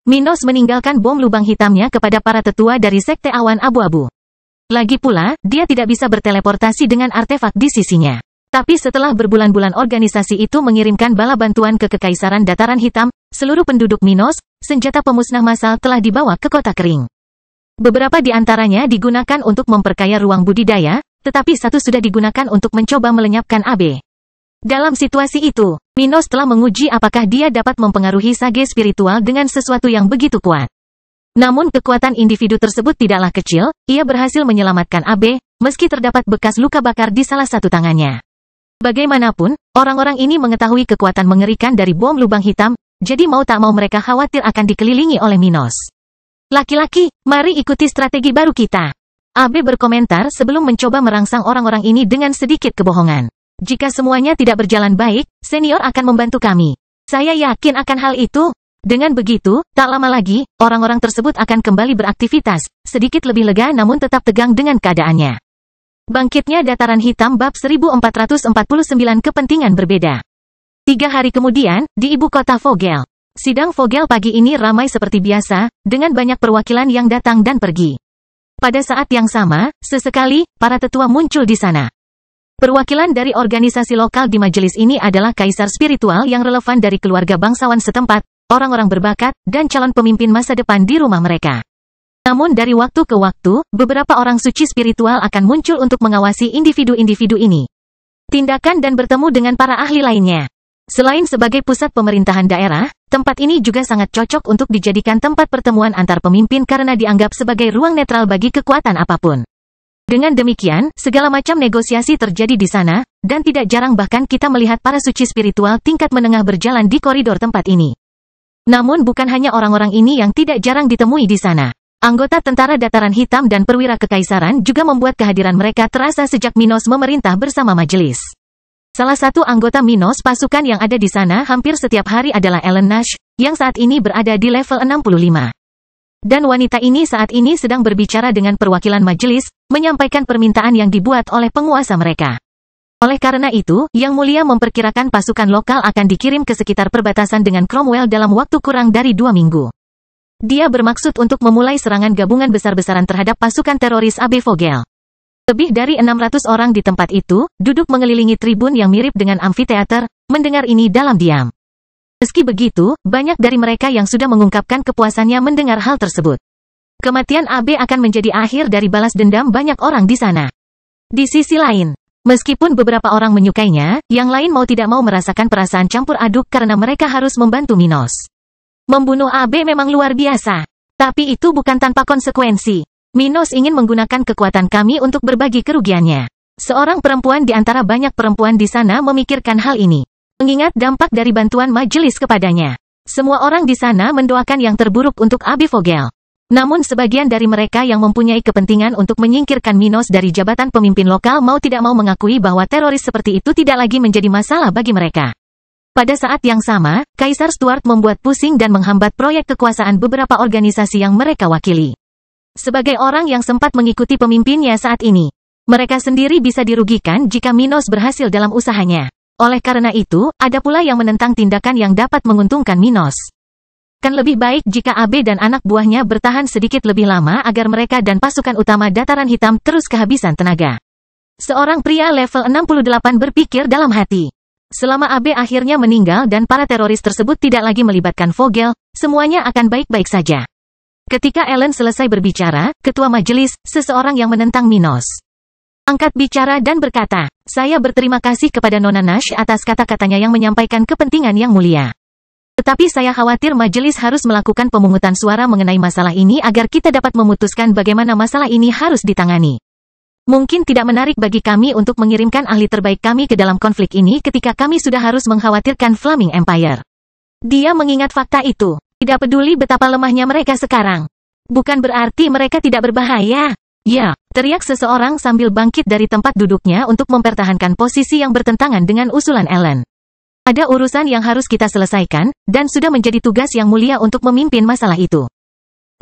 [SPEAKER 1] Minos meninggalkan bom lubang hitamnya kepada para tetua dari Sekte Awan Abu-Abu. Lagi pula, dia tidak bisa berteleportasi dengan artefak di sisinya. Tapi setelah berbulan-bulan organisasi itu mengirimkan bala bantuan ke Kekaisaran Dataran Hitam, seluruh penduduk Minos, senjata pemusnah massal telah dibawa ke kota kering. Beberapa di antaranya digunakan untuk memperkaya ruang budidaya, tetapi satu sudah digunakan untuk mencoba melenyapkan Abe. Dalam situasi itu, Minos telah menguji apakah dia dapat mempengaruhi sage spiritual dengan sesuatu yang begitu kuat. Namun kekuatan individu tersebut tidaklah kecil, ia berhasil menyelamatkan Abe, meski terdapat bekas luka bakar di salah satu tangannya. Bagaimanapun, orang-orang ini mengetahui kekuatan mengerikan dari bom lubang hitam, jadi mau tak mau mereka khawatir akan dikelilingi oleh Minos. Laki-laki, mari ikuti strategi baru kita. Abe berkomentar sebelum mencoba merangsang orang-orang ini dengan sedikit kebohongan. Jika semuanya tidak berjalan baik, senior akan membantu kami. Saya yakin akan hal itu. Dengan begitu, tak lama lagi, orang-orang tersebut akan kembali beraktivitas, sedikit lebih lega namun tetap tegang dengan keadaannya. Bangkitnya Dataran Hitam bab 1449 kepentingan berbeda. 3 hari kemudian, di ibu kota Vogel. Sidang Vogel pagi ini ramai seperti biasa, dengan banyak perwakilan yang datang dan pergi. Pada saat yang sama, sesekali, para tetua muncul di sana. Perwakilan dari organisasi lokal di majelis ini adalah kaisar spiritual yang relevan dari keluarga bangsawan setempat, orang-orang berbakat, dan calon pemimpin masa depan di rumah mereka. Namun dari waktu ke waktu, beberapa orang suci spiritual akan muncul untuk mengawasi individu-individu ini. Tindakan dan bertemu dengan para ahli lainnya. Selain sebagai pusat pemerintahan daerah, tempat ini juga sangat cocok untuk dijadikan tempat pertemuan antar pemimpin karena dianggap sebagai ruang netral bagi kekuatan apapun. Dengan demikian, segala macam negosiasi terjadi di sana, dan tidak jarang bahkan kita melihat para suci spiritual tingkat menengah berjalan di koridor tempat ini. Namun bukan hanya orang-orang ini yang tidak jarang ditemui di sana. Anggota tentara Dataran Hitam dan perwira kekaisaran juga membuat kehadiran mereka terasa sejak Minos memerintah bersama majelis. Salah satu anggota Minos pasukan yang ada di sana hampir setiap hari adalah Ellen Nash, yang saat ini berada di level 65. Dan wanita ini saat ini sedang berbicara dengan perwakilan majelis, menyampaikan permintaan yang dibuat oleh penguasa mereka. Oleh karena itu, Yang Mulia memperkirakan pasukan lokal akan dikirim ke sekitar perbatasan dengan Cromwell dalam waktu kurang dari 2 minggu. Dia bermaksud untuk memulai serangan gabungan besar-besaran terhadap pasukan teroris AB Vogel. Lebih dari 600 orang di tempat itu, duduk mengelilingi tribun yang mirip dengan amfiteater, mendengar ini dalam diam. Meski begitu, banyak dari mereka yang sudah mengungkapkan kepuasannya mendengar hal tersebut. Kematian AB akan menjadi akhir dari balas dendam banyak orang di sana. Di sisi lain, meskipun beberapa orang menyukainya, yang lain mau tidak mau merasakan perasaan campur aduk karena mereka harus membantu Minos. Membunuh AB memang luar biasa. Tapi itu bukan tanpa konsekuensi. Minos ingin menggunakan kekuatan kami untuk berbagi kerugiannya. Seorang perempuan di antara banyak perempuan di sana memikirkan hal ini. Mengingat dampak dari bantuan majelis kepadanya. Semua orang di sana mendoakan yang terburuk untuk AB Vogel. Namun sebagian dari mereka yang mempunyai kepentingan untuk menyingkirkan Minos dari jabatan pemimpin lokal mau tidak mau mengakui bahwa teroris seperti itu tidak lagi menjadi masalah bagi mereka. Pada saat yang sama, Kaisar Stuart membuat pusing dan menghambat proyek kekuasaan beberapa organisasi yang mereka wakili. Sebagai orang yang sempat mengikuti pemimpinnya saat ini, mereka sendiri bisa dirugikan jika Minos berhasil dalam usahanya. Oleh karena itu, ada pula yang menentang tindakan yang dapat menguntungkan Minos. Kan lebih baik jika AB dan anak buahnya bertahan sedikit lebih lama agar mereka dan pasukan utama Dataran Hitam terus kehabisan tenaga. Seorang pria level 68 berpikir dalam hati. Selama AB akhirnya meninggal dan para teroris tersebut tidak lagi melibatkan Vogel, semuanya akan baik-baik saja. Ketika Ellen selesai berbicara, ketua majelis, seseorang yang menentang Minos, angkat bicara dan berkata, "Saya berterima kasih kepada Nona Nash atas kata-katanya yang menyampaikan kepentingan yang mulia. Tetapi saya khawatir majelis harus melakukan pemungutan suara mengenai masalah ini agar kita dapat memutuskan bagaimana masalah ini harus ditangani. Mungkin tidak menarik bagi kami untuk mengirimkan ahli terbaik kami ke dalam konflik ini ketika kami sudah harus mengkhawatirkan Flaming Empire." Dia mengingat fakta itu. Tidak peduli betapa lemahnya mereka sekarang. Bukan berarti mereka tidak berbahaya. Ya, teriak seseorang sambil bangkit dari tempat duduknya untuk mempertahankan posisi yang bertentangan dengan usulan Ellen. Ada urusan yang harus kita selesaikan, dan sudah menjadi tugas yang mulia untuk memimpin masalah itu.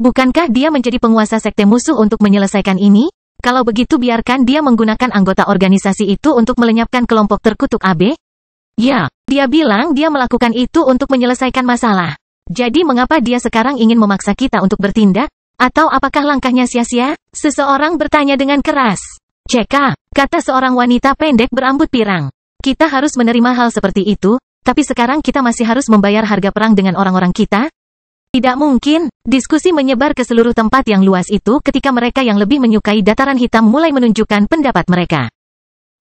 [SPEAKER 1] Bukankah dia menjadi penguasa sekte musuh untuk menyelesaikan ini? Kalau begitu biarkan dia menggunakan anggota organisasi itu untuk melenyapkan kelompok terkutuk AB? Ya, dia bilang dia melakukan itu untuk menyelesaikan masalah. Jadi mengapa dia sekarang ingin memaksa kita untuk bertindak? Atau apakah langkahnya sia-sia? Seseorang bertanya dengan keras. "Ceka," kata seorang wanita pendek berambut pirang. "Kita harus menerima hal seperti itu, tapi sekarang kita masih harus membayar harga perang dengan orang-orang kita?" Tidak mungkin. Diskusi menyebar ke seluruh tempat yang luas itu ketika mereka yang lebih menyukai Dataran Hitam mulai menunjukkan pendapat mereka.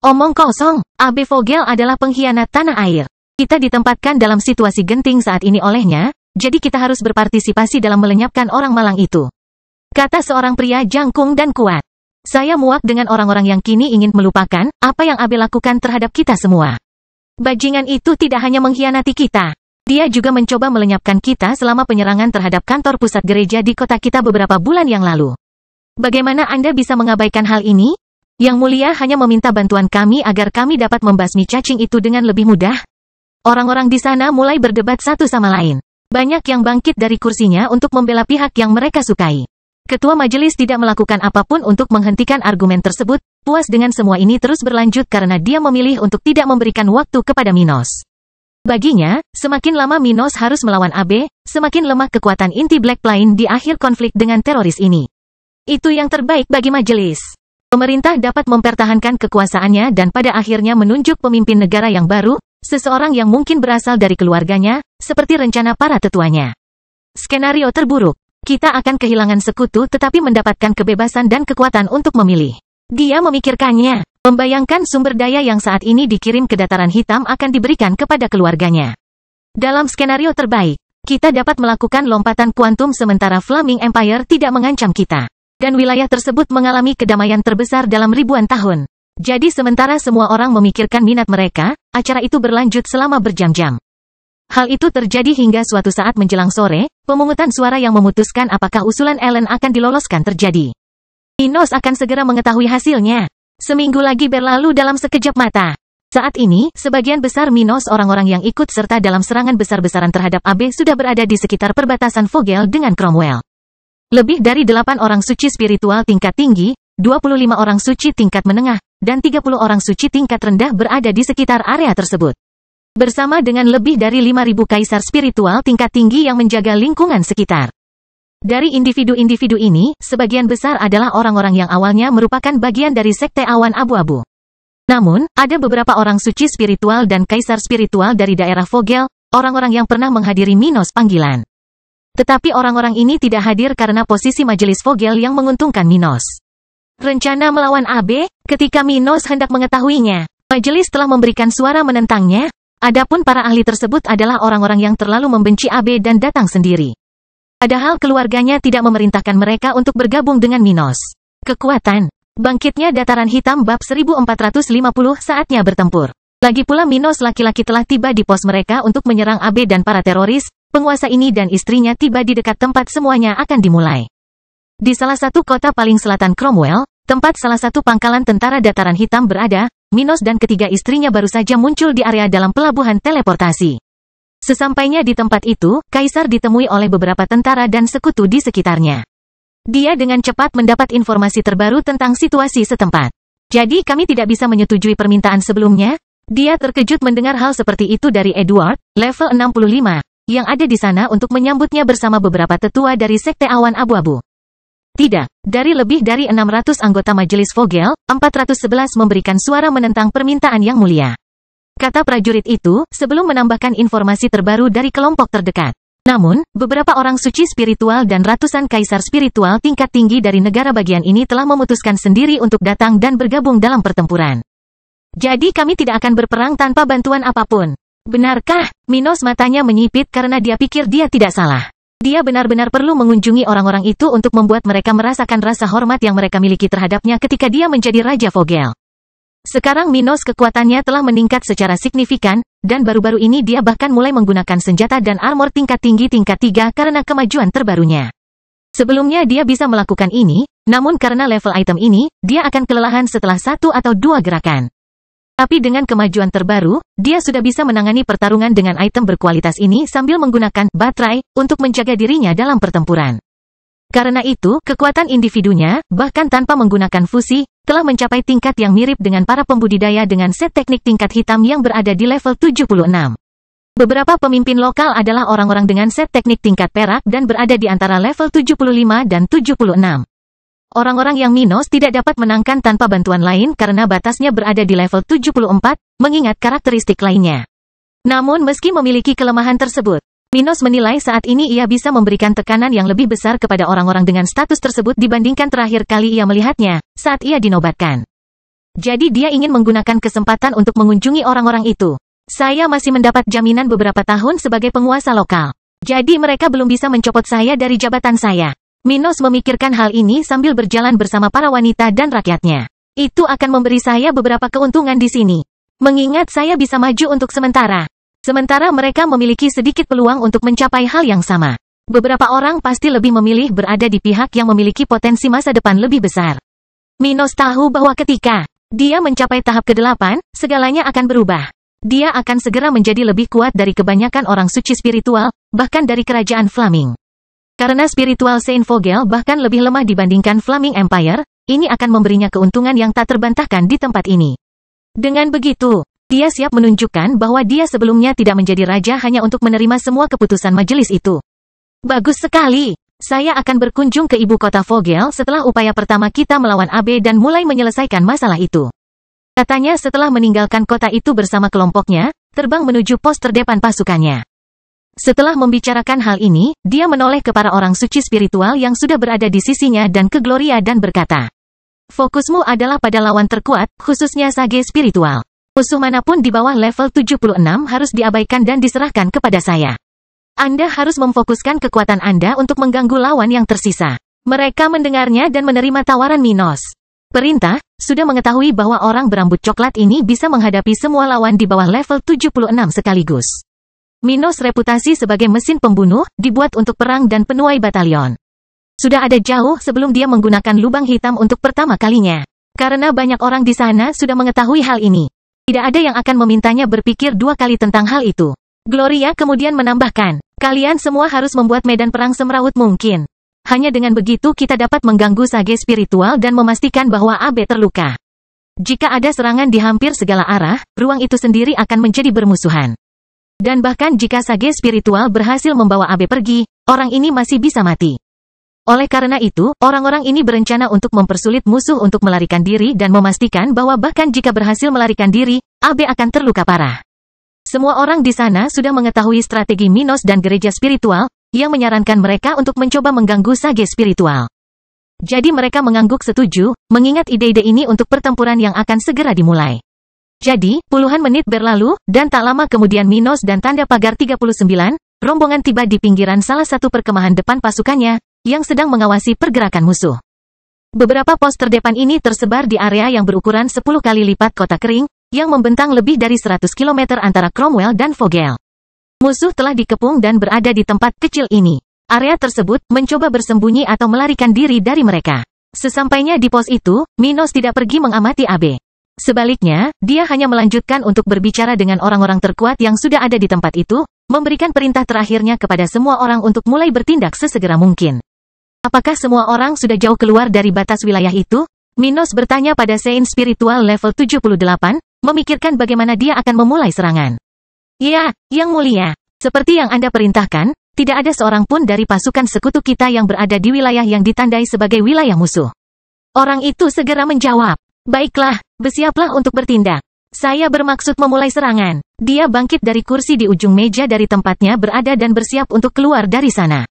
[SPEAKER 1] "Omong kosong, AB Vogel adalah pengkhianat tanah air. Kita ditempatkan dalam situasi genting saat ini olehnya, jadi kita harus berpartisipasi dalam melenyapkan orang malang itu," kata seorang pria jangkung dan kuat. "Saya muak dengan orang-orang yang kini ingin melupakan apa yang AB lakukan terhadap kita semua. Bajingan itu tidak hanya mengkhianati kita. Dia juga mencoba melenyapkan kita selama penyerangan terhadap kantor pusat gereja di kota kita beberapa bulan yang lalu. Bagaimana Anda bisa mengabaikan hal ini? Yang Mulia hanya meminta bantuan kami agar kami dapat membasmi cacing itu dengan lebih mudah." Orang-orang di sana mulai berdebat satu sama lain. Banyak yang bangkit dari kursinya untuk membela pihak yang mereka sukai. Ketua majelis tidak melakukan apapun untuk menghentikan argumen tersebut, puas dengan semua ini terus berlanjut karena dia memilih untuk tidak memberikan waktu kepada Minos. Baginya, semakin lama Minos harus melawan AB, semakin lemah kekuatan inti Black Plain di akhir konflik dengan teroris ini. Itu yang terbaik bagi majelis. Pemerintah dapat mempertahankan kekuasaannya dan pada akhirnya menunjuk pemimpin negara yang baru, seseorang yang mungkin berasal dari keluarganya, seperti rencana para tetuanya. Skenario terburuk. Kita akan kehilangan sekutu tetapi mendapatkan kebebasan dan kekuatan untuk memilih. Dia memikirkannya, membayangkan sumber daya yang saat ini dikirim ke dataran hitam akan diberikan kepada keluarganya. Dalam skenario terbaik, kita dapat melakukan lompatan kuantum sementara Flaming Empire tidak mengancam kita. Dan wilayah tersebut mengalami kedamaian terbesar dalam ribuan tahun. Jadi sementara semua orang memikirkan minat mereka, acara itu berlanjut selama berjam-jam. Hal itu terjadi hingga suatu saat menjelang sore, pemungutan suara yang memutuskan apakah usulan Ellen akan diloloskan terjadi. Minos akan segera mengetahui hasilnya. Seminggu lagi berlalu dalam sekejap mata. Saat ini, sebagian besar Minos orang-orang yang ikut serta dalam serangan besar-besaran terhadap AB sudah berada di sekitar perbatasan Vogel dengan Cromwell. Lebih dari 8 orang suci spiritual tingkat tinggi, 25 orang suci tingkat menengah, dan 30 orang suci tingkat rendah berada di sekitar area tersebut. Bersama dengan lebih dari 5.000 kaisar spiritual tingkat tinggi yang menjaga lingkungan sekitar. Dari individu-individu ini, sebagian besar adalah orang-orang yang awalnya merupakan bagian dari sekte awan abu-abu. Namun, ada beberapa orang suci spiritual dan kaisar spiritual dari daerah Vogel, orang-orang yang pernah menghadiri Minos panggilan. Tetapi orang-orang ini tidak hadir karena posisi majelis Vogel yang menguntungkan Minos. Rencana melawan AB, ketika Minos hendak mengetahuinya, majelis telah memberikan suara menentangnya. Adapun para ahli tersebut adalah orang-orang yang terlalu membenci AB dan datang sendiri. Padahal keluarganya tidak memerintahkan mereka untuk bergabung dengan Minos. Kekuatan. Bangkitnya dataran hitam bab 1450 saatnya bertempur. Lagi pula Minos laki-laki telah tiba di pos mereka untuk menyerang AB dan para teroris, penguasa ini dan istrinya tiba di dekat tempat semuanya akan dimulai. Di salah satu kota paling selatan Cromwell, tempat salah satu pangkalan tentara dataran hitam berada, Minos dan ketiga istrinya baru saja muncul di area dalam pelabuhan teleportasi. Sesampainya di tempat itu, Kaisar ditemui oleh beberapa tentara dan sekutu di sekitarnya. Dia dengan cepat mendapat informasi terbaru tentang situasi setempat. Jadi kami tidak bisa menyetujui permintaan sebelumnya. Dia terkejut mendengar hal seperti itu dari Edward, level 65, yang ada di sana untuk menyambutnya bersama beberapa tetua dari sekte awan abu-abu. Tidak, dari lebih dari 600 anggota majelis Vogel, 411 memberikan suara menentang permintaan yang mulia. Kata prajurit itu, sebelum menambahkan informasi terbaru dari kelompok terdekat. Namun, beberapa orang suci spiritual dan ratusan kaisar spiritual tingkat tinggi dari negara bagian ini telah memutuskan sendiri untuk datang dan bergabung dalam pertempuran. Jadi kami tidak akan berperang tanpa bantuan apapun. Benarkah? Minos matanya menyipit karena dia pikir dia tidak salah. Dia benar-benar perlu mengunjungi orang-orang itu untuk membuat mereka merasakan rasa hormat yang mereka miliki terhadapnya ketika dia menjadi Raja Vogel. Sekarang Minos kekuatannya telah meningkat secara signifikan, dan baru-baru ini dia bahkan mulai menggunakan senjata dan armor tingkat tinggi tingkat 3 karena kemajuan terbarunya. Sebelumnya dia bisa melakukan ini, namun karena level item ini, dia akan kelelahan setelah 1 atau 2 gerakan. Tapi dengan kemajuan terbaru, dia sudah bisa menangani pertarungan dengan item berkualitas ini sambil menggunakan baterai untuk menjaga dirinya dalam pertempuran. Karena itu, kekuatan individunya, bahkan tanpa menggunakan fusi, telah mencapai tingkat yang mirip dengan para pembudidaya dengan set teknik tingkat hitam yang berada di level 76. Beberapa pemimpin lokal adalah orang-orang dengan set teknik tingkat perak dan berada di antara level 75 dan 76. Orang-orang yang Minos tidak dapat menangkan tanpa bantuan lain karena batasnya berada di level 74, mengingat karakteristik lainnya. Namun meski memiliki kelemahan tersebut, Minos menilai saat ini ia bisa memberikan tekanan yang lebih besar kepada orang-orang dengan status tersebut dibandingkan terakhir kali ia melihatnya, saat ia dinobatkan. Jadi dia ingin menggunakan kesempatan untuk mengunjungi orang-orang itu. Saya masih mendapat jaminan beberapa tahun sebagai penguasa lokal. Jadi mereka belum bisa mencopot saya dari jabatan saya. Minos memikirkan hal ini sambil berjalan bersama para wanita dan rakyatnya. Itu akan memberi saya beberapa keuntungan di sini. Mengingat saya bisa maju untuk sementara. Sementara mereka memiliki sedikit peluang untuk mencapai hal yang sama. Beberapa orang pasti lebih memilih berada di pihak yang memiliki potensi masa depan lebih besar. Minos tahu bahwa ketika dia mencapai tahap ke-8, segalanya akan berubah. Dia akan segera menjadi lebih kuat dari kebanyakan orang suci spiritual, bahkan dari kerajaan Flaming. Karena spiritual Saint Vogel bahkan lebih lemah dibandingkan Flaming Empire, ini akan memberinya keuntungan yang tak terbantahkan di tempat ini. Dengan begitu, dia siap menunjukkan bahwa dia sebelumnya tidak menjadi raja hanya untuk menerima semua keputusan majelis itu. Bagus sekali. Saya akan berkunjung ke ibu kota Vogel setelah upaya pertama kita melawan Abe dan mulai menyelesaikan masalah itu. Katanya setelah meninggalkan kota itu bersama kelompoknya, terbang menuju pos terdepan pasukannya. Setelah membicarakan hal ini, dia menoleh ke para orang suci spiritual yang sudah berada di sisinya dan ke Gloria dan berkata, "Fokusmu adalah pada lawan terkuat, khususnya sage spiritual. Musuh manapun di bawah level 76 harus diabaikan dan diserahkan kepada saya. Anda harus memfokuskan kekuatan Anda untuk mengganggu lawan yang tersisa." Mereka mendengarnya dan menerima tawaran Minos. Perintah, sudah mengetahui bahwa orang berambut coklat ini bisa menghadapi semua lawan di bawah level 76 sekaligus. Minos reputasi sebagai mesin pembunuh, dibuat untuk perang dan penuai batalion. Sudah ada jauh sebelum dia menggunakan lubang hitam untuk pertama kalinya. Karena banyak orang di sana sudah mengetahui hal ini. Tidak ada yang akan memintanya berpikir dua kali tentang hal itu. Gloria kemudian menambahkan, "Kalian semua harus membuat medan perang semeraut mungkin. Hanya dengan begitu kita dapat mengganggu sage spiritual dan memastikan bahwa Abe terluka. Jika ada serangan di hampir segala arah, ruang itu sendiri akan menjadi bermusuhan. Dan bahkan jika sage spiritual berhasil membawa Abe pergi, orang ini masih bisa mati. Oleh karena itu, orang-orang ini berencana untuk mempersulit musuh untuk melarikan diri dan memastikan bahwa bahkan jika berhasil melarikan diri, Abe akan terluka parah." Semua orang di sana sudah mengetahui strategi Minos dan gereja spiritual, yang menyarankan mereka untuk mencoba mengganggu sage spiritual. Jadi mereka mengangguk setuju, mengingat ide-ide ini untuk pertempuran yang akan segera dimulai. Jadi, puluhan menit berlalu, dan tak lama kemudian Minos dan tanda pagar 39, rombongan tiba di pinggiran salah satu perkemahan depan pasukannya, yang sedang mengawasi pergerakan musuh. Beberapa pos terdepan ini tersebar di area yang berukuran 10 kali lipat kota kering, yang membentang lebih dari 100 km antara Cromwell dan Vogel. Musuh telah dikepung dan berada di tempat kecil ini. Area tersebut mencoba bersembunyi atau melarikan diri dari mereka. Sesampainya di pos itu, Minos tidak pergi mengamati Abe. Sebaliknya, dia hanya melanjutkan untuk berbicara dengan orang-orang terkuat yang sudah ada di tempat itu, memberikan perintah terakhirnya kepada semua orang untuk mulai bertindak sesegera mungkin. "Apakah semua orang sudah jauh keluar dari batas wilayah itu?" Minos bertanya pada Saint Spiritual level 78, memikirkan bagaimana dia akan memulai serangan. "Ya, Yang Mulia. Seperti yang Anda perintahkan, tidak ada seorang pun dari pasukan sekutu kita yang berada di wilayah yang ditandai sebagai wilayah musuh." Orang itu segera menjawab, "Baiklah, bersiaplah untuk bertindak. Saya bermaksud memulai serangan." Dia bangkit dari kursi di ujung meja dari tempatnya berada dan bersiap untuk keluar dari sana.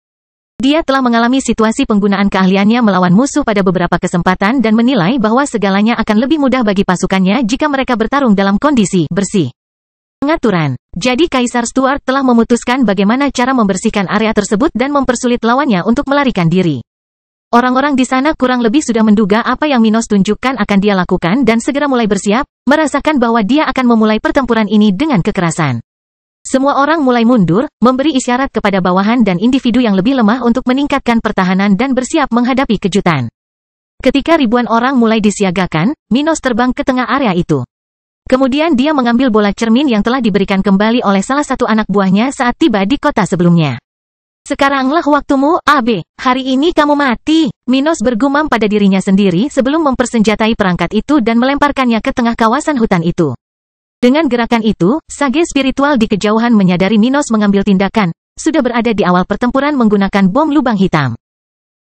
[SPEAKER 1] Dia telah mengalami situasi penggunaan keahliannya melawan musuh pada beberapa kesempatan dan menilai bahwa segalanya akan lebih mudah bagi pasukannya jika mereka bertarung dalam kondisi bersih. Pengaturan. Jadi Kaisar Stuart telah memutuskan bagaimana cara membersihkan area tersebut dan mempersulit lawannya untuk melarikan diri. Orang-orang di sana kurang lebih sudah menduga apa yang Minos tunjukkan akan dia lakukan dan segera mulai bersiap, merasakan bahwa dia akan memulai pertempuran ini dengan kekerasan. Semua orang mulai mundur, memberi isyarat kepada bawahan dan individu yang lebih lemah untuk meningkatkan pertahanan dan bersiap menghadapi kejutan. Ketika ribuan orang mulai disiagakan, Minos terbang ke tengah area itu. Kemudian dia mengambil bola cermin yang telah diberikan kembali oleh salah satu anak buahnya saat tiba di kota sebelumnya. "Sekaranglah waktumu, Abe. Hari ini kamu mati." Minos bergumam pada dirinya sendiri sebelum mempersenjatai perangkat itu dan melemparkannya ke tengah kawasan hutan itu. Dengan gerakan itu, sage spiritual di kejauhan menyadari Minos mengambil tindakan, sudah berada di awal pertempuran menggunakan bom lubang hitam.